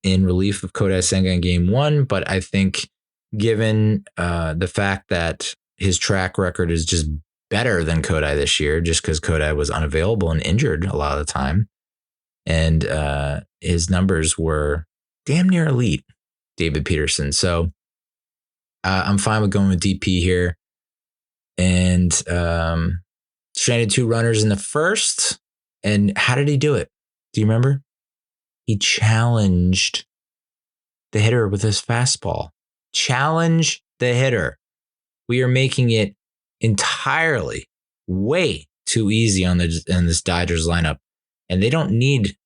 in relief of Kodai Senga in game 1, but I think given the fact that his track record is just better than Kodai this year, just because Kodai was unavailable and injured a lot of the time, and his numbers were damn near elite, David Peterson. So I'm fine with going with DP here. And stranded 2 runners in the first. And how did he do it? Do you remember? He challenged the hitter with his fastball. Challenge the hitter. We are making it entirely way too easy on this Dodgers lineup. And they don't need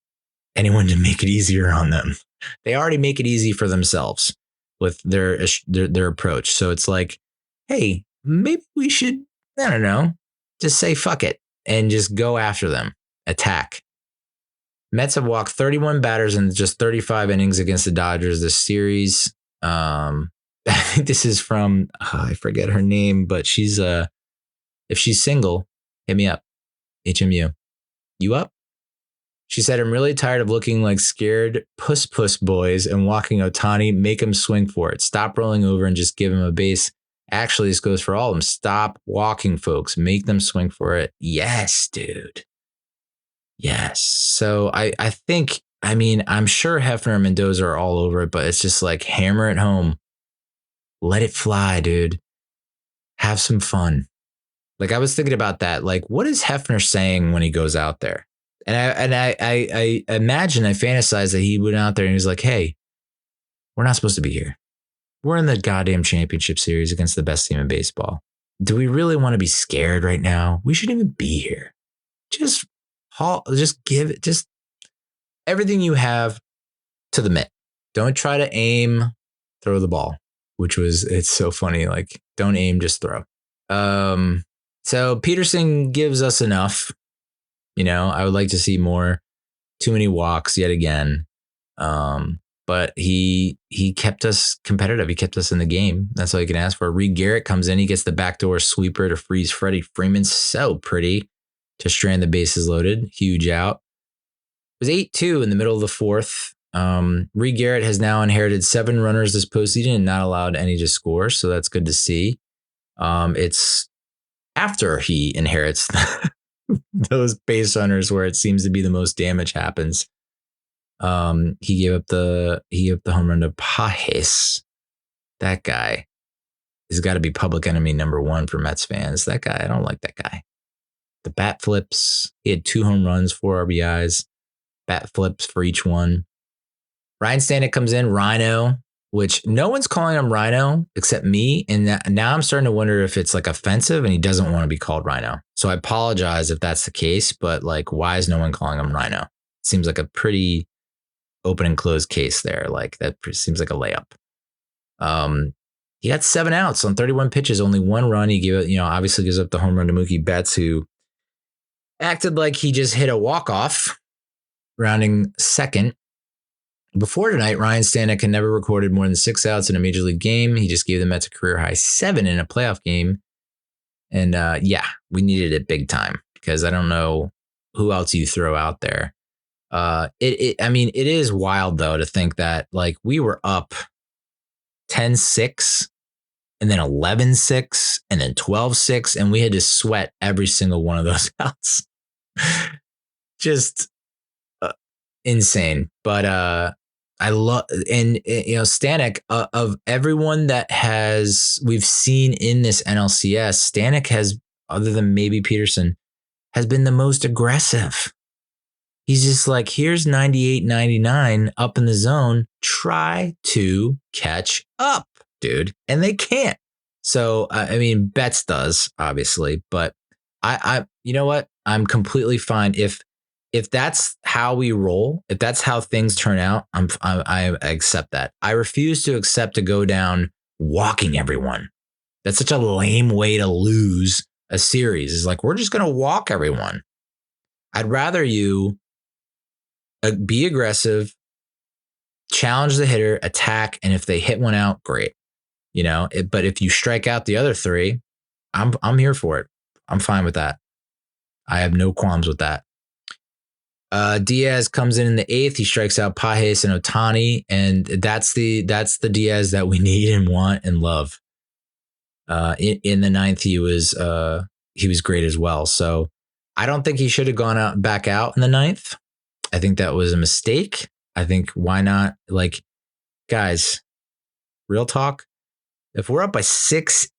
anyone to make it easier on them. They already make it easy for themselves with their approach. So it's like, hey, maybe we should, I don't know, just say fuck it and just go after them. Attack. Mets have walked 31 batters in just 35 innings against the Dodgers this series. I think this is from, I forget her name, but she's if she's single, hit me up. HMU. You up? She said, I'm really tired of looking like scared puss boys and walking Otani. Make him swing for it. Stop rolling over and just give him a base. Actually, this goes for all of them. Stop walking, folks. Make them swing for it. Yes, dude. Yes. So I think, I mean, I'm sure Hefner and Mendoza are all over it, but it's just like hammer it home. Let it fly, dude. Have some fun. Like I was thinking about that. Like, what is Hefner saying when he goes out there? And I imagine, I fantasize that he went out there and he was like, hey, we're not supposed to be here. We're in the goddamn championship series against the best team in baseball. Do we really want to be scared right now? We shouldn't even be here. Just give it, just everything you have to the mitt. Don't try to aim, throw the ball, which was, it's so funny. Like, don't aim, just throw. So Peterson gives us enough. You know, I would like to see more. Too many walks yet again. But he kept us competitive. He kept us in the game. That's all you can ask for. Reed Garrett comes in. He gets the backdoor sweeper to freeze Freddie Freeman. So pretty to strand the bases loaded. Huge out. It was 8-2 in the middle of the fourth. Reed Garrett has now inherited 7 runners this postseason and not allowed any to score. So that's good to see. It's after he inherits those base runners where it seems to be the most damage happens. He gave up the home run to Pajes. That guy has got to be public enemy number 1 for Mets fans. That guy, I don't like that guy. The bat flips. He had 2 home runs, 4 RBIs, bat flips for each one. Ryan Stanek comes in, Rhino, which no one's calling him Rhino except me. And now I'm starting to wonder if it's like offensive and he doesn't want to be called Rhino. So I apologize if that's the case, but like, why is no one calling him Rhino? It seems like a pretty open and closed case there. Like that seems like a layup. He got 7 outs on 31 pitches, only 1 run. He gave it, obviously gives up the home run to Mookie Betts, who acted like he just hit a walk-off, rounding second. Before tonight, Ryan Stanek had never recorded more than 6 outs in a major league game. He just gave the Mets a career high 7 in a playoff game. And we needed it big time because I don't know who else you throw out there. It is wild though to think that like we were up 10-6 and then 11-6 and then 12-6 and we had to sweat every single one of those outs. Just insane. But I love, and Stanek, of everyone that we've seen in this NLCS, Stanek has, other than maybe Peterson, has been the most aggressive. He's just like, here's 98, 99 up in the zone. Try to catch up, dude. And they can't. So, Betts does, obviously, but I you know what? I'm completely fine. If that's how we roll, if that's how things turn out, I accept that. I refuse to accept to go down walking everyone. That's such a lame way to lose a series. It's like, we're just going to walk everyone. I'd rather you be aggressive, challenge the hitter, attack, and if they hit one out, great. But if you strike out the other 3, I'm here for it. I'm fine with that. I have no qualms with that. Diaz comes in the 8th. He strikes out Pajes and Otani, and that's the Diaz that we need and want and love. In the 9th, he was great as well. So I don't think he should have gone back out in the 9th. I think that was a mistake. I think why not? Like, guys, real talk. If we're up by 6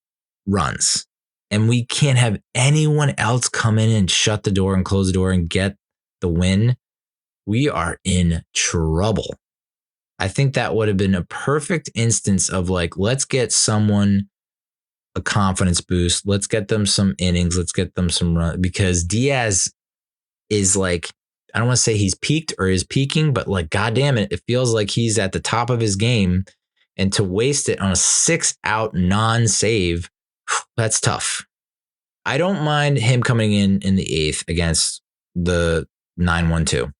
runs and we can't have anyone else come in and shut the door and close the door and get the win, we are in trouble. I think that would have been a perfect instance of like, let's get someone a confidence boost. Let's get them some innings. Let's get them some run, because Diaz is like, I don't want to say he's peaked or is peaking, but like, goddamn it, it feels like he's at the top of his game, and to waste it on a 6-out non-save, that's tough. I don't mind him coming in the 8th against the 9-1-2.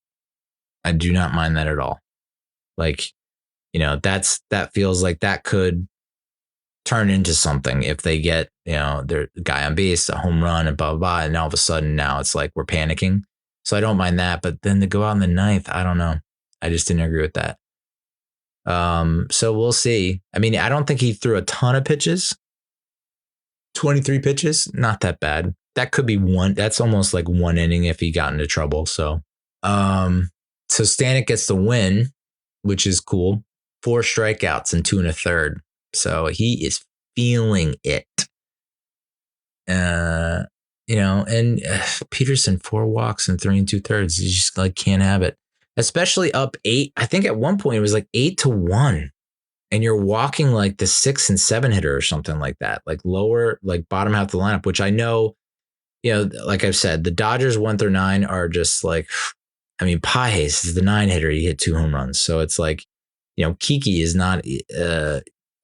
I do not mind that at all. Like, that feels like that could turn into something if they get, their guy on base, a home run, and blah, blah, blah. And all of a sudden now it's like we're panicking. So I don't mind that. But then to go out in the ninth, I don't know. I just didn't agree with that. So we'll see. I mean, I don't think he threw a ton of pitches. 23 pitches, not that bad. That could be one. That's almost like one inning if he got into trouble. So Stanek gets the win, which is cool. 4 strikeouts and 2 1/3. So he is feeling it. Peterson 4 walks and 3 2/3. You just like can't have it, especially up 8. I think at one point it was like 8-1, and you're walking like the 6 and 7 hitter or something like that, like lower, like bottom half of the lineup. Which I know, like I've said, the Dodgers 1 through 9 are just like, I mean, Pages is the 9 hitter. He hit 2 home runs, so it's like, Kiki is not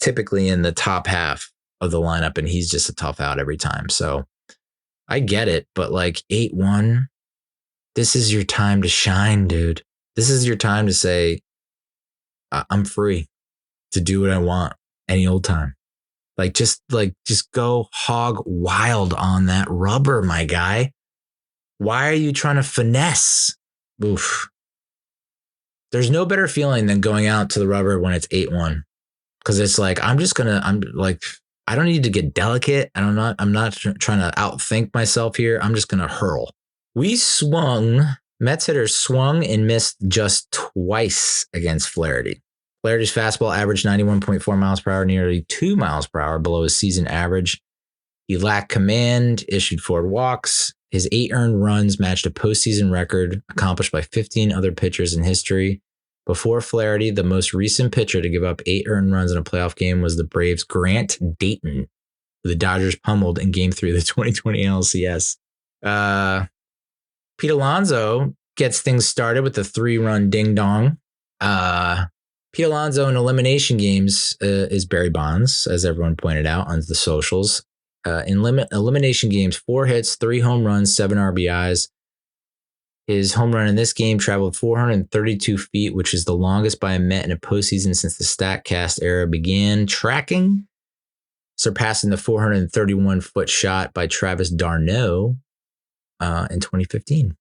typically in the top half of the lineup, and he's just a tough out every time. So I get it, but like 8-1, this is your time to shine, dude. This is your time to say, I'm free to do what I want any old time. Just go hog wild on that rubber, my guy. Why are you trying to finesse? Oof. There's no better feeling than going out to the rubber when it's 8-1. Because it's like, I don't need to get delicate. I'm not trying to outthink myself here. I'm just going to hurl. Mets hitters swung and missed just twice against Flaherty. Flaherty's fastball averaged 91.4 miles per hour, nearly 2 miles per hour below his season average. He lacked command, issued 4 walks. His 8 earned runs matched a postseason record accomplished by 15 other pitchers in history. Before Flaherty, the most recent pitcher to give up 8 earned runs in a playoff game was the Braves' Grant Dayton, who the Dodgers pummeled in Game 3 of the 2020 NLCS. Pete Alonso gets things started with a 3-run ding-dong. Pete Alonso in elimination games is Barry Bonds, as everyone pointed out on the socials. In elimination games, 4 hits, 3 home runs, 7 RBIs. His home run in this game traveled 432 feet, which is the longest by a Met in a postseason since the StatCast era began tracking, surpassing the 431-foot shot by Travis d'Arnaud in 2015.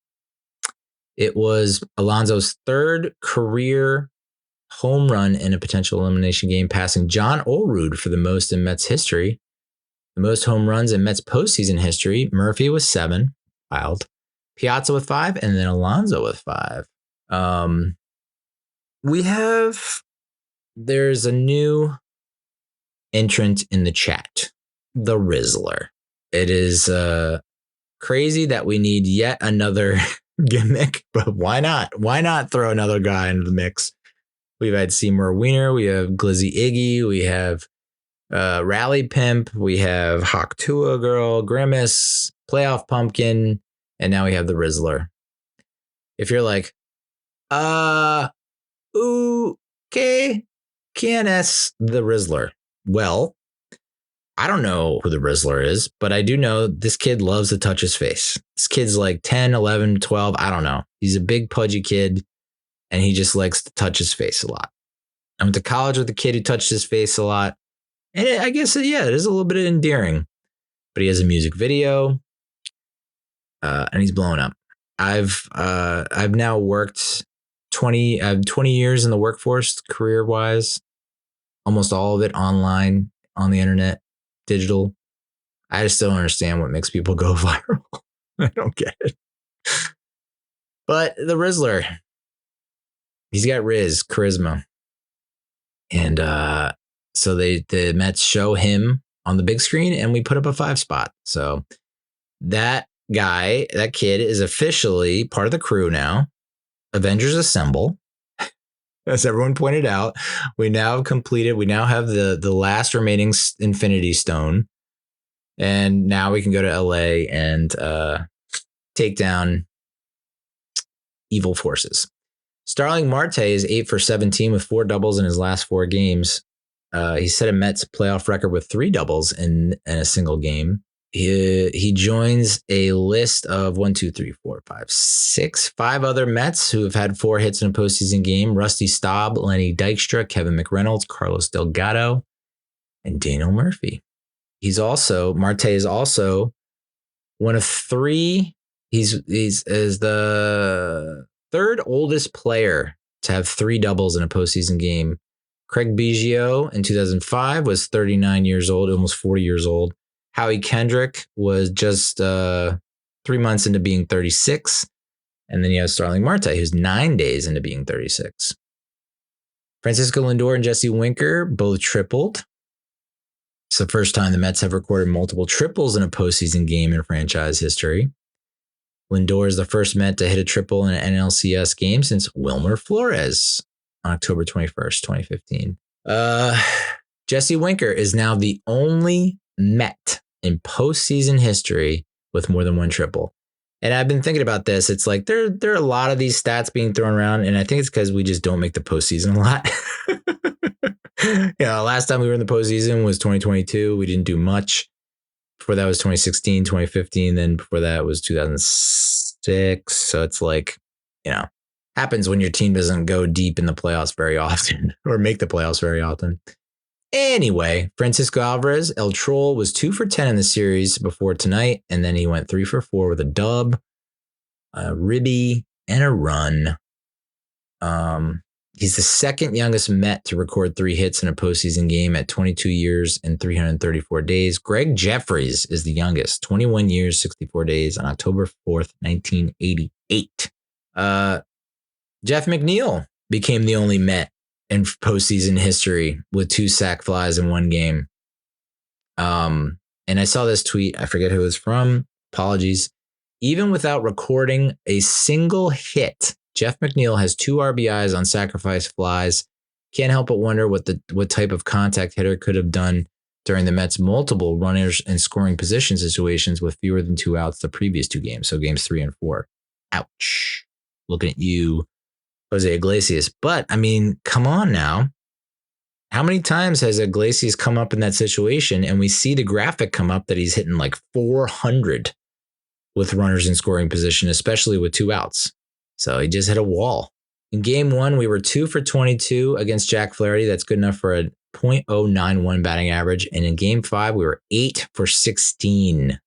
It was Alonso's 3rd career home run in a potential elimination game, passing John Olerud for the most in Mets history. The most home runs in Mets postseason history, Murphy with 7, wild. Piazza with 5, and then Alonso with 5. There's a new entrant in the chat, the Rizzler. It is crazy that we need yet another gimmick, but why not? Why not throw another guy into the mix? We've had Seymour Wiener, we have Glizzy Iggy, we have Rally Pimp, we have Hawk Tua Girl, Grimace, Playoff Pumpkin, and now we have the Rizzler. If you're like, okay, KNS, the Rizzler. Well, I don't know who the Rizzler is, but I do know this kid loves to touch his face. This kid's like 10, 11, 12. I don't know. He's a big, pudgy kid, and he just likes to touch his face a lot. I went to college with a kid who touched his face a lot. And I guess, it is a little bit endearing. But he has a music video. And he's blowing up. I've now worked 20 years in the workforce, career wise, almost all of it online, on the internet, digital. I just don't understand what makes people go viral. I don't get it. But the Rizzler, he's got charisma. And so the Mets show him on the big screen, and we put up a 5 spot. So that kid is officially part of the crew now. Avengers Assemble. As everyone pointed out, we now have the last remaining Infinity Stone. And now we can go to LA and take down evil forces. Starling Marte is 8 for 17 with 4 doubles in his last 4 games. He set a Mets playoff record with 3 doubles in a single game. He joins a list of 5 other Mets who have had 4 hits in a postseason game: Rusty Staub, Lenny Dykstra, Kevin McReynolds, Carlos Delgado, and Daniel Murphy. Marte is also one of 3. He's is the 3rd oldest player to have 3 doubles in a postseason game. Craig Biggio in 2005 was 39 years old, almost 40 years old. Howie Kendrick was just 3 months into being 36. And then you have Starling Marte, who's 9 days into being 36. Francisco Lindor and Jesse Winker both tripled. It's the first time the Mets have recorded multiple triples in a postseason game in franchise history. Lindor is the first Met to hit a triple in an NLCS game since Wilmer Flores on October 21st, 2015. Jesse Winker is now the only Met in postseason history with more than 1 triple. And I've been thinking about this. It's like there are a lot of these stats being thrown around, and I think it's because we just don't make the postseason a lot. Last time we were in the postseason was 2022. We didn't do much. Before that was 2016, 2015. Then before that was 2006. So it's like, happens when your team doesn't go deep in the playoffs very often or make the playoffs very often. Anyway, Francisco Alvarez, El Troll, was 2 for 10 in the series before tonight, and then he went 3 for 4 with a dub, a ribby, and a run. He's the 2nd youngest Met to record 3 hits in a postseason game at 22 years and 334 days. Greg Jeffries is the youngest, 21 years, 64 days on October 4th, 1988. Jeff McNeil became the only Met in postseason history with 2 sac flies in 1 game. And I saw this tweet. I forget who it was from. Apologies. Even without recording a single hit, Jeff McNeil has 2 RBIs on sacrifice flies. Can't help but wonder what type of contact hitter could have done during the Mets' multiple runners and scoring position situations with fewer than 2 outs the previous 2 games. So games 3 and 4. Ouch. Looking at you, Jose Iglesias. But, I mean, come on now. How many times has Iglesias come up in that situation and we see the graphic come up that he's hitting like 400 with runners in scoring position, especially with 2 outs? So he just hit a wall. In game 1, we were 2 for 22 against Jack Flaherty. That's good enough for a .091 batting average. And in game 5, we were 8 for 16.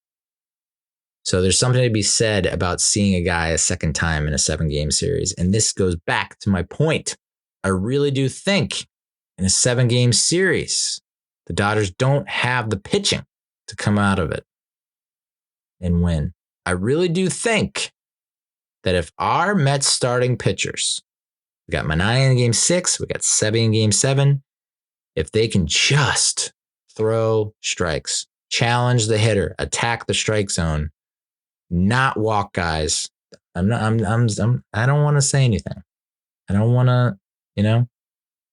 So there's something to be said about seeing a guy a second time in a 7-game series. And this goes back to my point. I really do think in a 7-game series, the Dodgers don't have the pitching to come out of it and win. I really do think that if our Mets starting pitchers, we got Manaea in game 6, we got Seve in game 7, if they can just throw strikes, challenge the hitter, attack the strike zone, not walk guys. I don't want to say anything. I don't want to,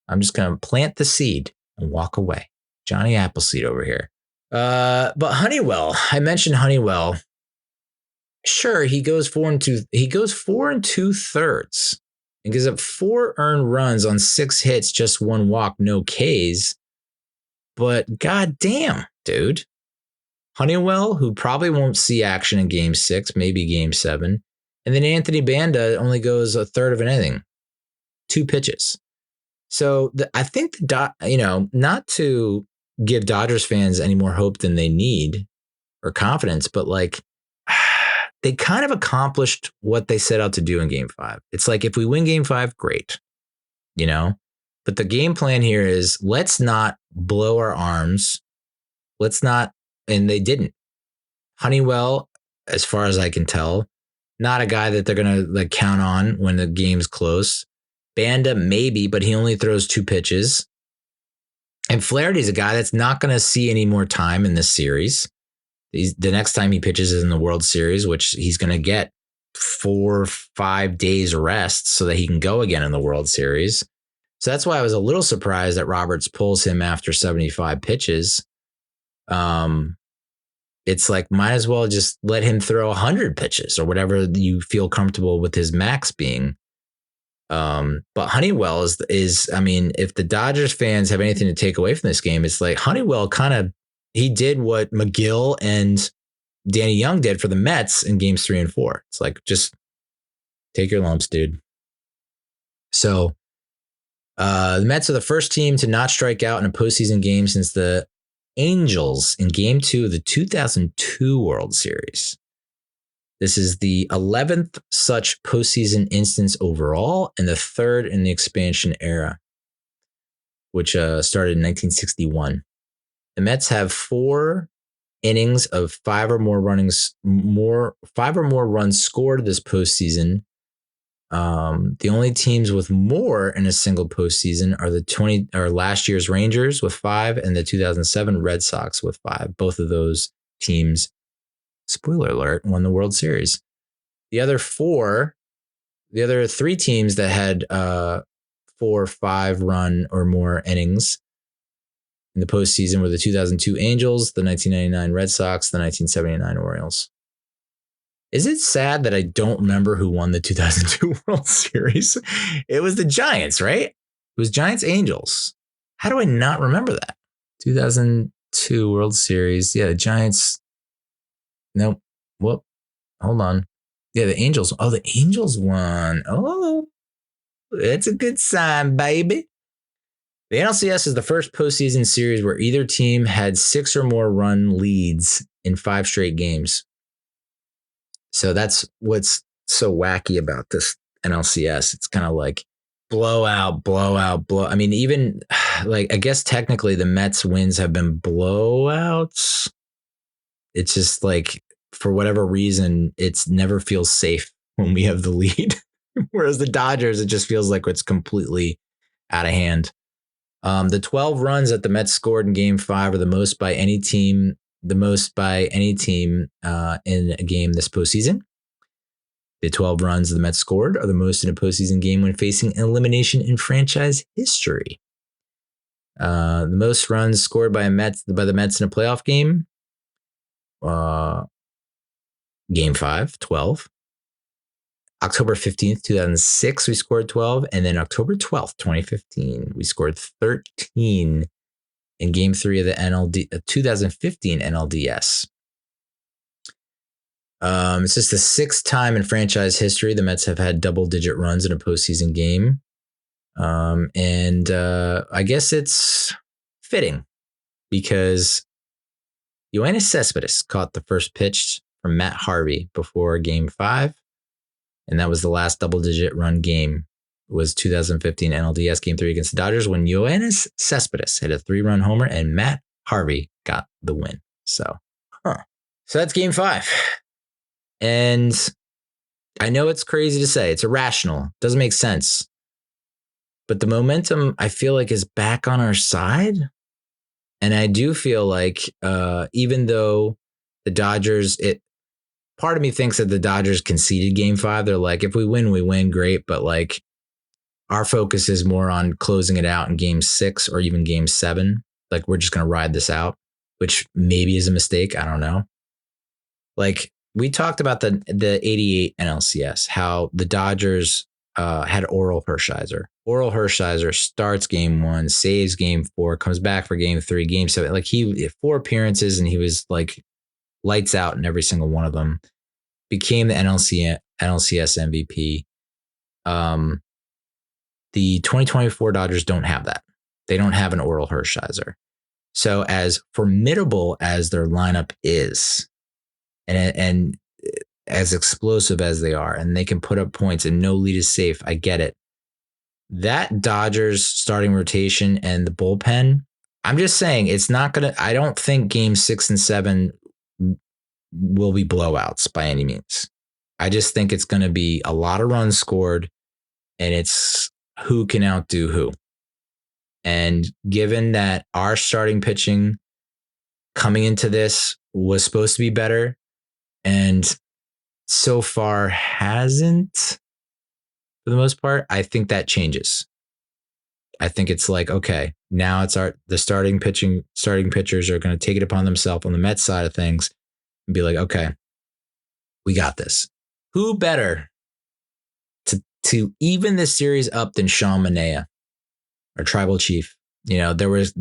I'm just going to plant the seed and walk away. Johnny Appleseed over here. But Honeywell, I mentioned Honeywell. Sure, he goes 4 2/3 and gives up 4 earned runs on 6 hits, just 1 walk, no Ks. But goddamn, dude. Honeywell, who probably won't see action in game 6, maybe game 7. And then Anthony Banda only goes a third of an inning, 2 pitches. So I think, not to give Dodgers fans any more hope than they need or confidence, but like, they kind of accomplished what they set out to do in game 5. It's like, if we win game 5, great, but the game plan here is let's not blow our arms. Let's not. And they didn't. Honeywell, as far as I can tell, not a guy that they're going to count on when the game's close. Banda, maybe, but he only throws 2 pitches. And Flaherty's a guy that's not going to see any more time in this series. The next time he pitches is in the World Series, which he's going to get 4 or 5 days rest so that he can go again in the World Series. So that's why I was a little surprised that Roberts pulls him after 75 pitches. It's like, might as well just let him throw 100 pitches or whatever you feel comfortable with his max being. But Honeywell is, I mean, if the Dodgers fans have anything to take away from this game, it's like Honeywell he did what McGill and Danny Young did for the Mets in games 3 and 4. It's like, just take your lumps, dude. So the Mets are the first team to not strike out in a postseason game since the Angels in game 2 of the 2002 World Series. This is the 11th such postseason instance overall and the third in the expansion era, which started in 1961. The Mets have 4 innings of 5 or more runs scored this postseason. The only teams with more in a single postseason are last year's Rangers with 5 and the 2007 Red Sox with 5. Both of those teams, spoiler alert, won the World Series. The other 3 teams that had 4, 5 run or more innings in the postseason were the 2002 Angels, the 1999 Red Sox, the 1979 Orioles. Is it sad that I don't remember who won the 2002 World Series? It was the Giants, right? It was Giants Angels. How do I not remember that? 2002 World Series. Yeah, the Giants. Nope. Whoop. Hold on. Yeah, the Angels. Oh, the Angels won. Oh, that's a good sign, baby. The NLCS is the first postseason series where either team had 6 or more run leads in 5 straight games. So that's what's so wacky about this NLCS. It's kind of like blowout. I mean, even like, I guess technically the Mets wins have been blowouts. It's just like, for whatever reason, it's never feels safe when we have the lead. Whereas the Dodgers, it just feels like it's completely out of hand. The 12 runs that the Mets scored in Game 5 are the most by any team in a game this postseason. The 12 runs the Mets scored are the most in a postseason game when facing elimination in franchise history. The most runs scored by the Mets in a playoff game, Game 5, 12. October 15th, 2006, we scored 12. And then October 12th, 2015, we scored 13 in Game 3 of the 2015 NLDS. It's just the 6th time in franchise history the Mets have had double-digit runs in a postseason game. I guess it's fitting because Yoenis Cespedes caught the first pitch from Matt Harvey before Game 5. And that was the last double-digit run game. It was 2015 NLDS Game 3 against the Dodgers when Yoenis Cespedes hit a 3-run homer and Matt Harvey got the win. So that's Game 5. And I know it's crazy to say. It's irrational. Doesn't make sense. But the momentum, I feel like, is back on our side. And I do feel like even though the Dodgers, part of me thinks that the Dodgers conceded Game 5. They're like, if we win, great. But like, our focus is more on closing it out in Game 6 or even Game 7. Like, we're just going to ride this out, which maybe is a mistake. I don't know. Like, we talked about the 88 NLCS, how the Dodgers had Oral Hershiser. Oral Hershiser starts Game 1, saves Game 4, comes back for Game 3, Game 7. Like, he had 4 appearances and he was like lights out in every single one of them. Became the NLCS MVP. The 2024 Dodgers don't have that. They don't have an Oral Hershiser. So as formidable as their lineup is, and as explosive as they are, and they can put up points and no lead is safe, I get it. That Dodgers starting rotation and the bullpen, I'm just saying it's not going to, I don't think Game 6 and 7 will be blowouts by any means. I just think it's going to be a lot of runs scored and it's who can outdo who. And given that our starting pitching coming into this was supposed to be better and so far hasn't, for the most part, I think that changes. I think it's like, okay, now it's the starting pitchers are going to take it upon themselves on the Mets side of things and be like, okay, we got this. Who better to even this series up than Sean Manaea, our tribal chief? You know, there was,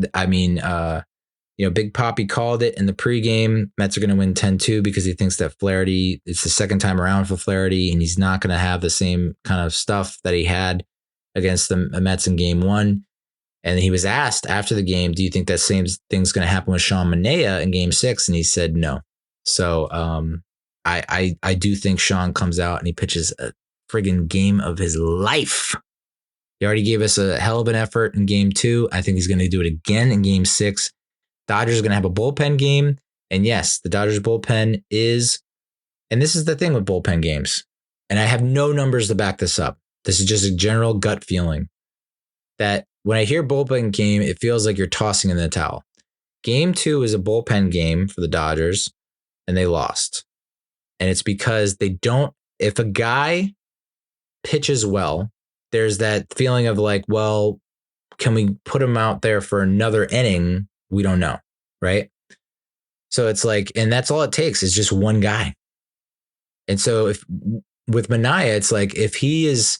Big Poppy called it in the pregame. Mets are going to win 10-2 because he thinks that Flaherty, it's the second time around for Flaherty, and he's not going to have the same kind of stuff that he had against the Mets in game one. And he was asked after the game, do you think that same thing's going to happen with Sean Manaea in game 6? And he said no. So I do think Sean comes out and he pitches a friggin' game of his life. He already gave us a hell of an effort in game 2. I think he's going to do it again in game 6. Dodgers are going to have a bullpen game. And yes, the Dodgers bullpen is, and this is the thing with bullpen games, and I have no numbers to back this up. This is just a general gut feeling that when I hear bullpen game, it feels like you're tossing in the towel. Game 2 is a bullpen game for the Dodgers, and they lost. And it's because they don't, if a guy pitches well, there's that feeling of like, well, can we put him out there for another inning? We don't know, right? So it's like, and that's all it takes is just one guy. And so if with Manaea, it's like if he is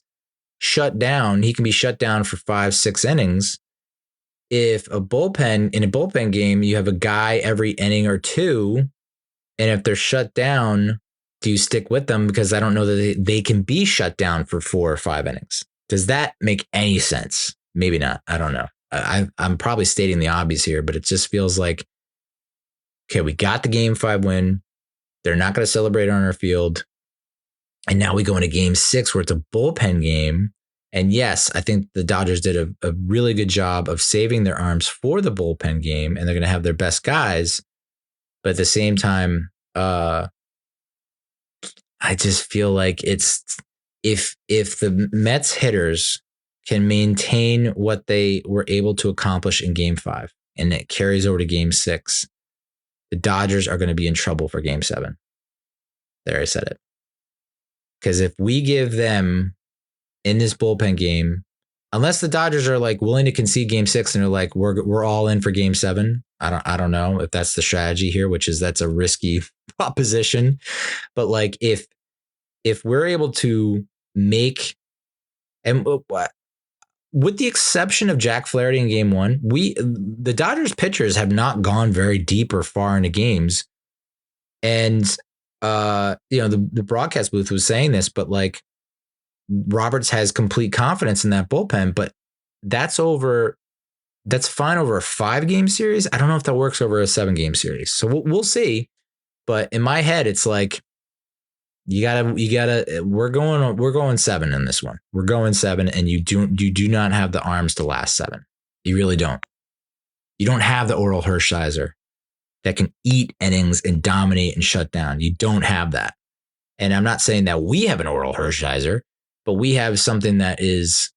shut down, he can be shut down for 5-6 innings. If in a bullpen game, you have a guy every inning or two, and if they're shut down, do you stick with them? Because I don't know that they can be shut down for 4 or 5 innings. Does that make any sense? Maybe not. I don't know. I'm probably stating the obvious here, but it just feels like, okay, we got the game 5 win. They're not going to celebrate on our field. And now we go into game 6 where it's a bullpen game. And yes, I think the Dodgers did a really good job of saving their arms for the bullpen game, and they're going to have their best guys. But at the same time, I just feel like it's if the Mets hitters can maintain what they were able to accomplish in game 5 and it carries over to game 6, the Dodgers are going to be in trouble for game 7. There, I said it. Because if we give them in this bullpen game, unless the Dodgers are like willing to concede game 6 and they're like, we're all in for game 7. I don't know if that's the strategy here, that's a risky proposition. But like if we're able to make, and with the exception of Jack Flaherty in game 1, the Dodgers pitchers have not gone very deep or far into games. And the broadcast booth was saying this, but like Roberts has complete confidence in that bullpen, but that's fine over a 5-game series. I don't know if that works over a 7-game series. So we'll see. But in my head, it's like, you gotta, we're going 7 in this one. We're going 7, and you do not have the arms to last 7. You really don't. You don't have the Oral Hershiser that can eat innings and dominate and shut down. You don't have that. And I'm not saying that we have an Oral Hershiser, but we have something that is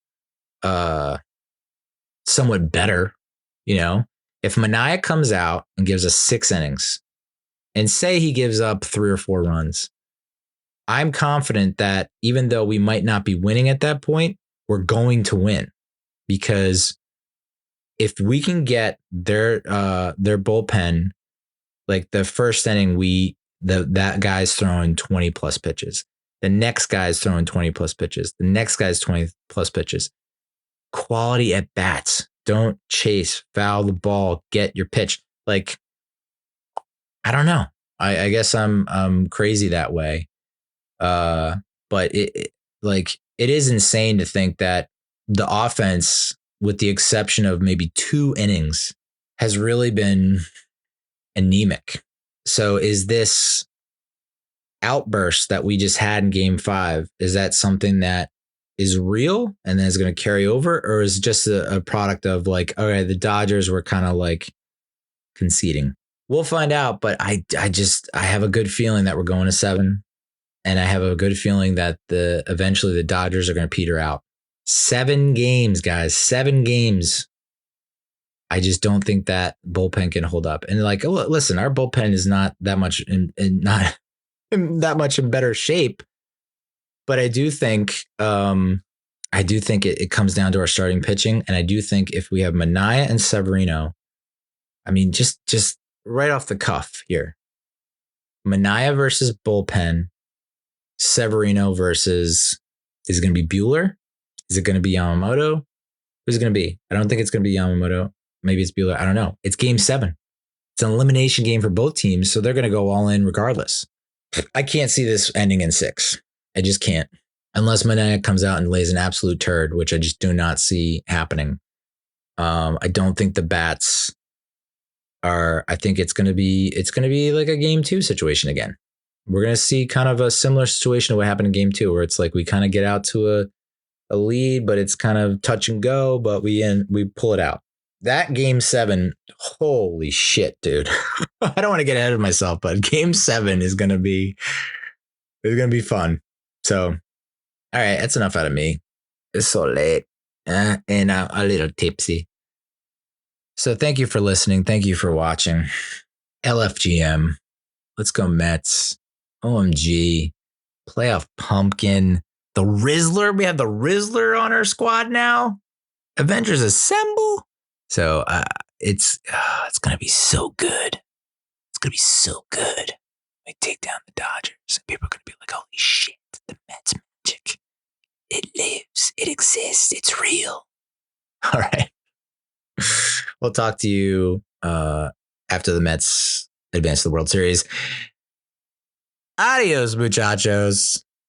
somewhat better. If Manaea comes out and gives us 6 innings, and say he gives up 3 or 4 runs, I'm confident that even though we might not be winning at that point, we're going to win, because if we can get their bullpen, like the first inning, that guy's throwing 20 plus pitches. The next guy's throwing 20 plus pitches. The next guy's 20 plus pitches. Quality at bats. Don't chase, foul the ball, get your pitch. Like, I don't know. I guess I'm crazy that way. But it is insane to think that the offense, with the exception of maybe 2 innings, has really been anemic. So is this outburst that we just had in game 5, is that something that is real and then is going to carry over, or is it just a product of like, okay, the Dodgers were kind of like conceding? We'll find out, but I have a good feeling that we're going to 7. And I have a good feeling that eventually the Dodgers are going to peter out. 7 games, guys, 7 games. I just don't think that bullpen can hold up. And like, listen, our bullpen is not that much not that much in better shape. But I do think it comes down to our starting pitching. And I do think if we have Manaea and Severino, I mean, just right off the cuff here, Manaea versus bullpen, Severino versus, is it going to be Buehler? Is it going to be Yamamoto? Who's it going to be? I don't think it's going to be Yamamoto. Maybe it's Buehler. I don't know. It's game 7. It's an elimination game for both teams, so they're going to go all in regardless. I can't see this ending in 6. I just can't. Unless Manette comes out and lays an absolute turd, which I just do not see happening. I don't think the Bats are. I think it's going to be like a game 2 situation again. We're going to see kind of a similar situation to what happened in game 2, where it's like we kind of get out to a lead, but it's kind of touch and go, but we pull it out. That game 7, holy shit, dude. I don't want to get ahead of myself, but game 7 is going to be fun. So, all right, that's enough out of me. It's so late and I'm a little tipsy. So thank you for listening. Thank you for watching. LFGM. Let's go Mets. OMG. Playoff pumpkin. The Rizzler. We have the Rizzler on our squad now. Avengers Assemble. So it's going to be so good. It's going to be so good. We take down the Dodgers and people are going to be like, holy shit, the Mets magic. It lives. It exists. It's real. All right. We'll talk to you after the Mets advance to the World Series. Adios, muchachos.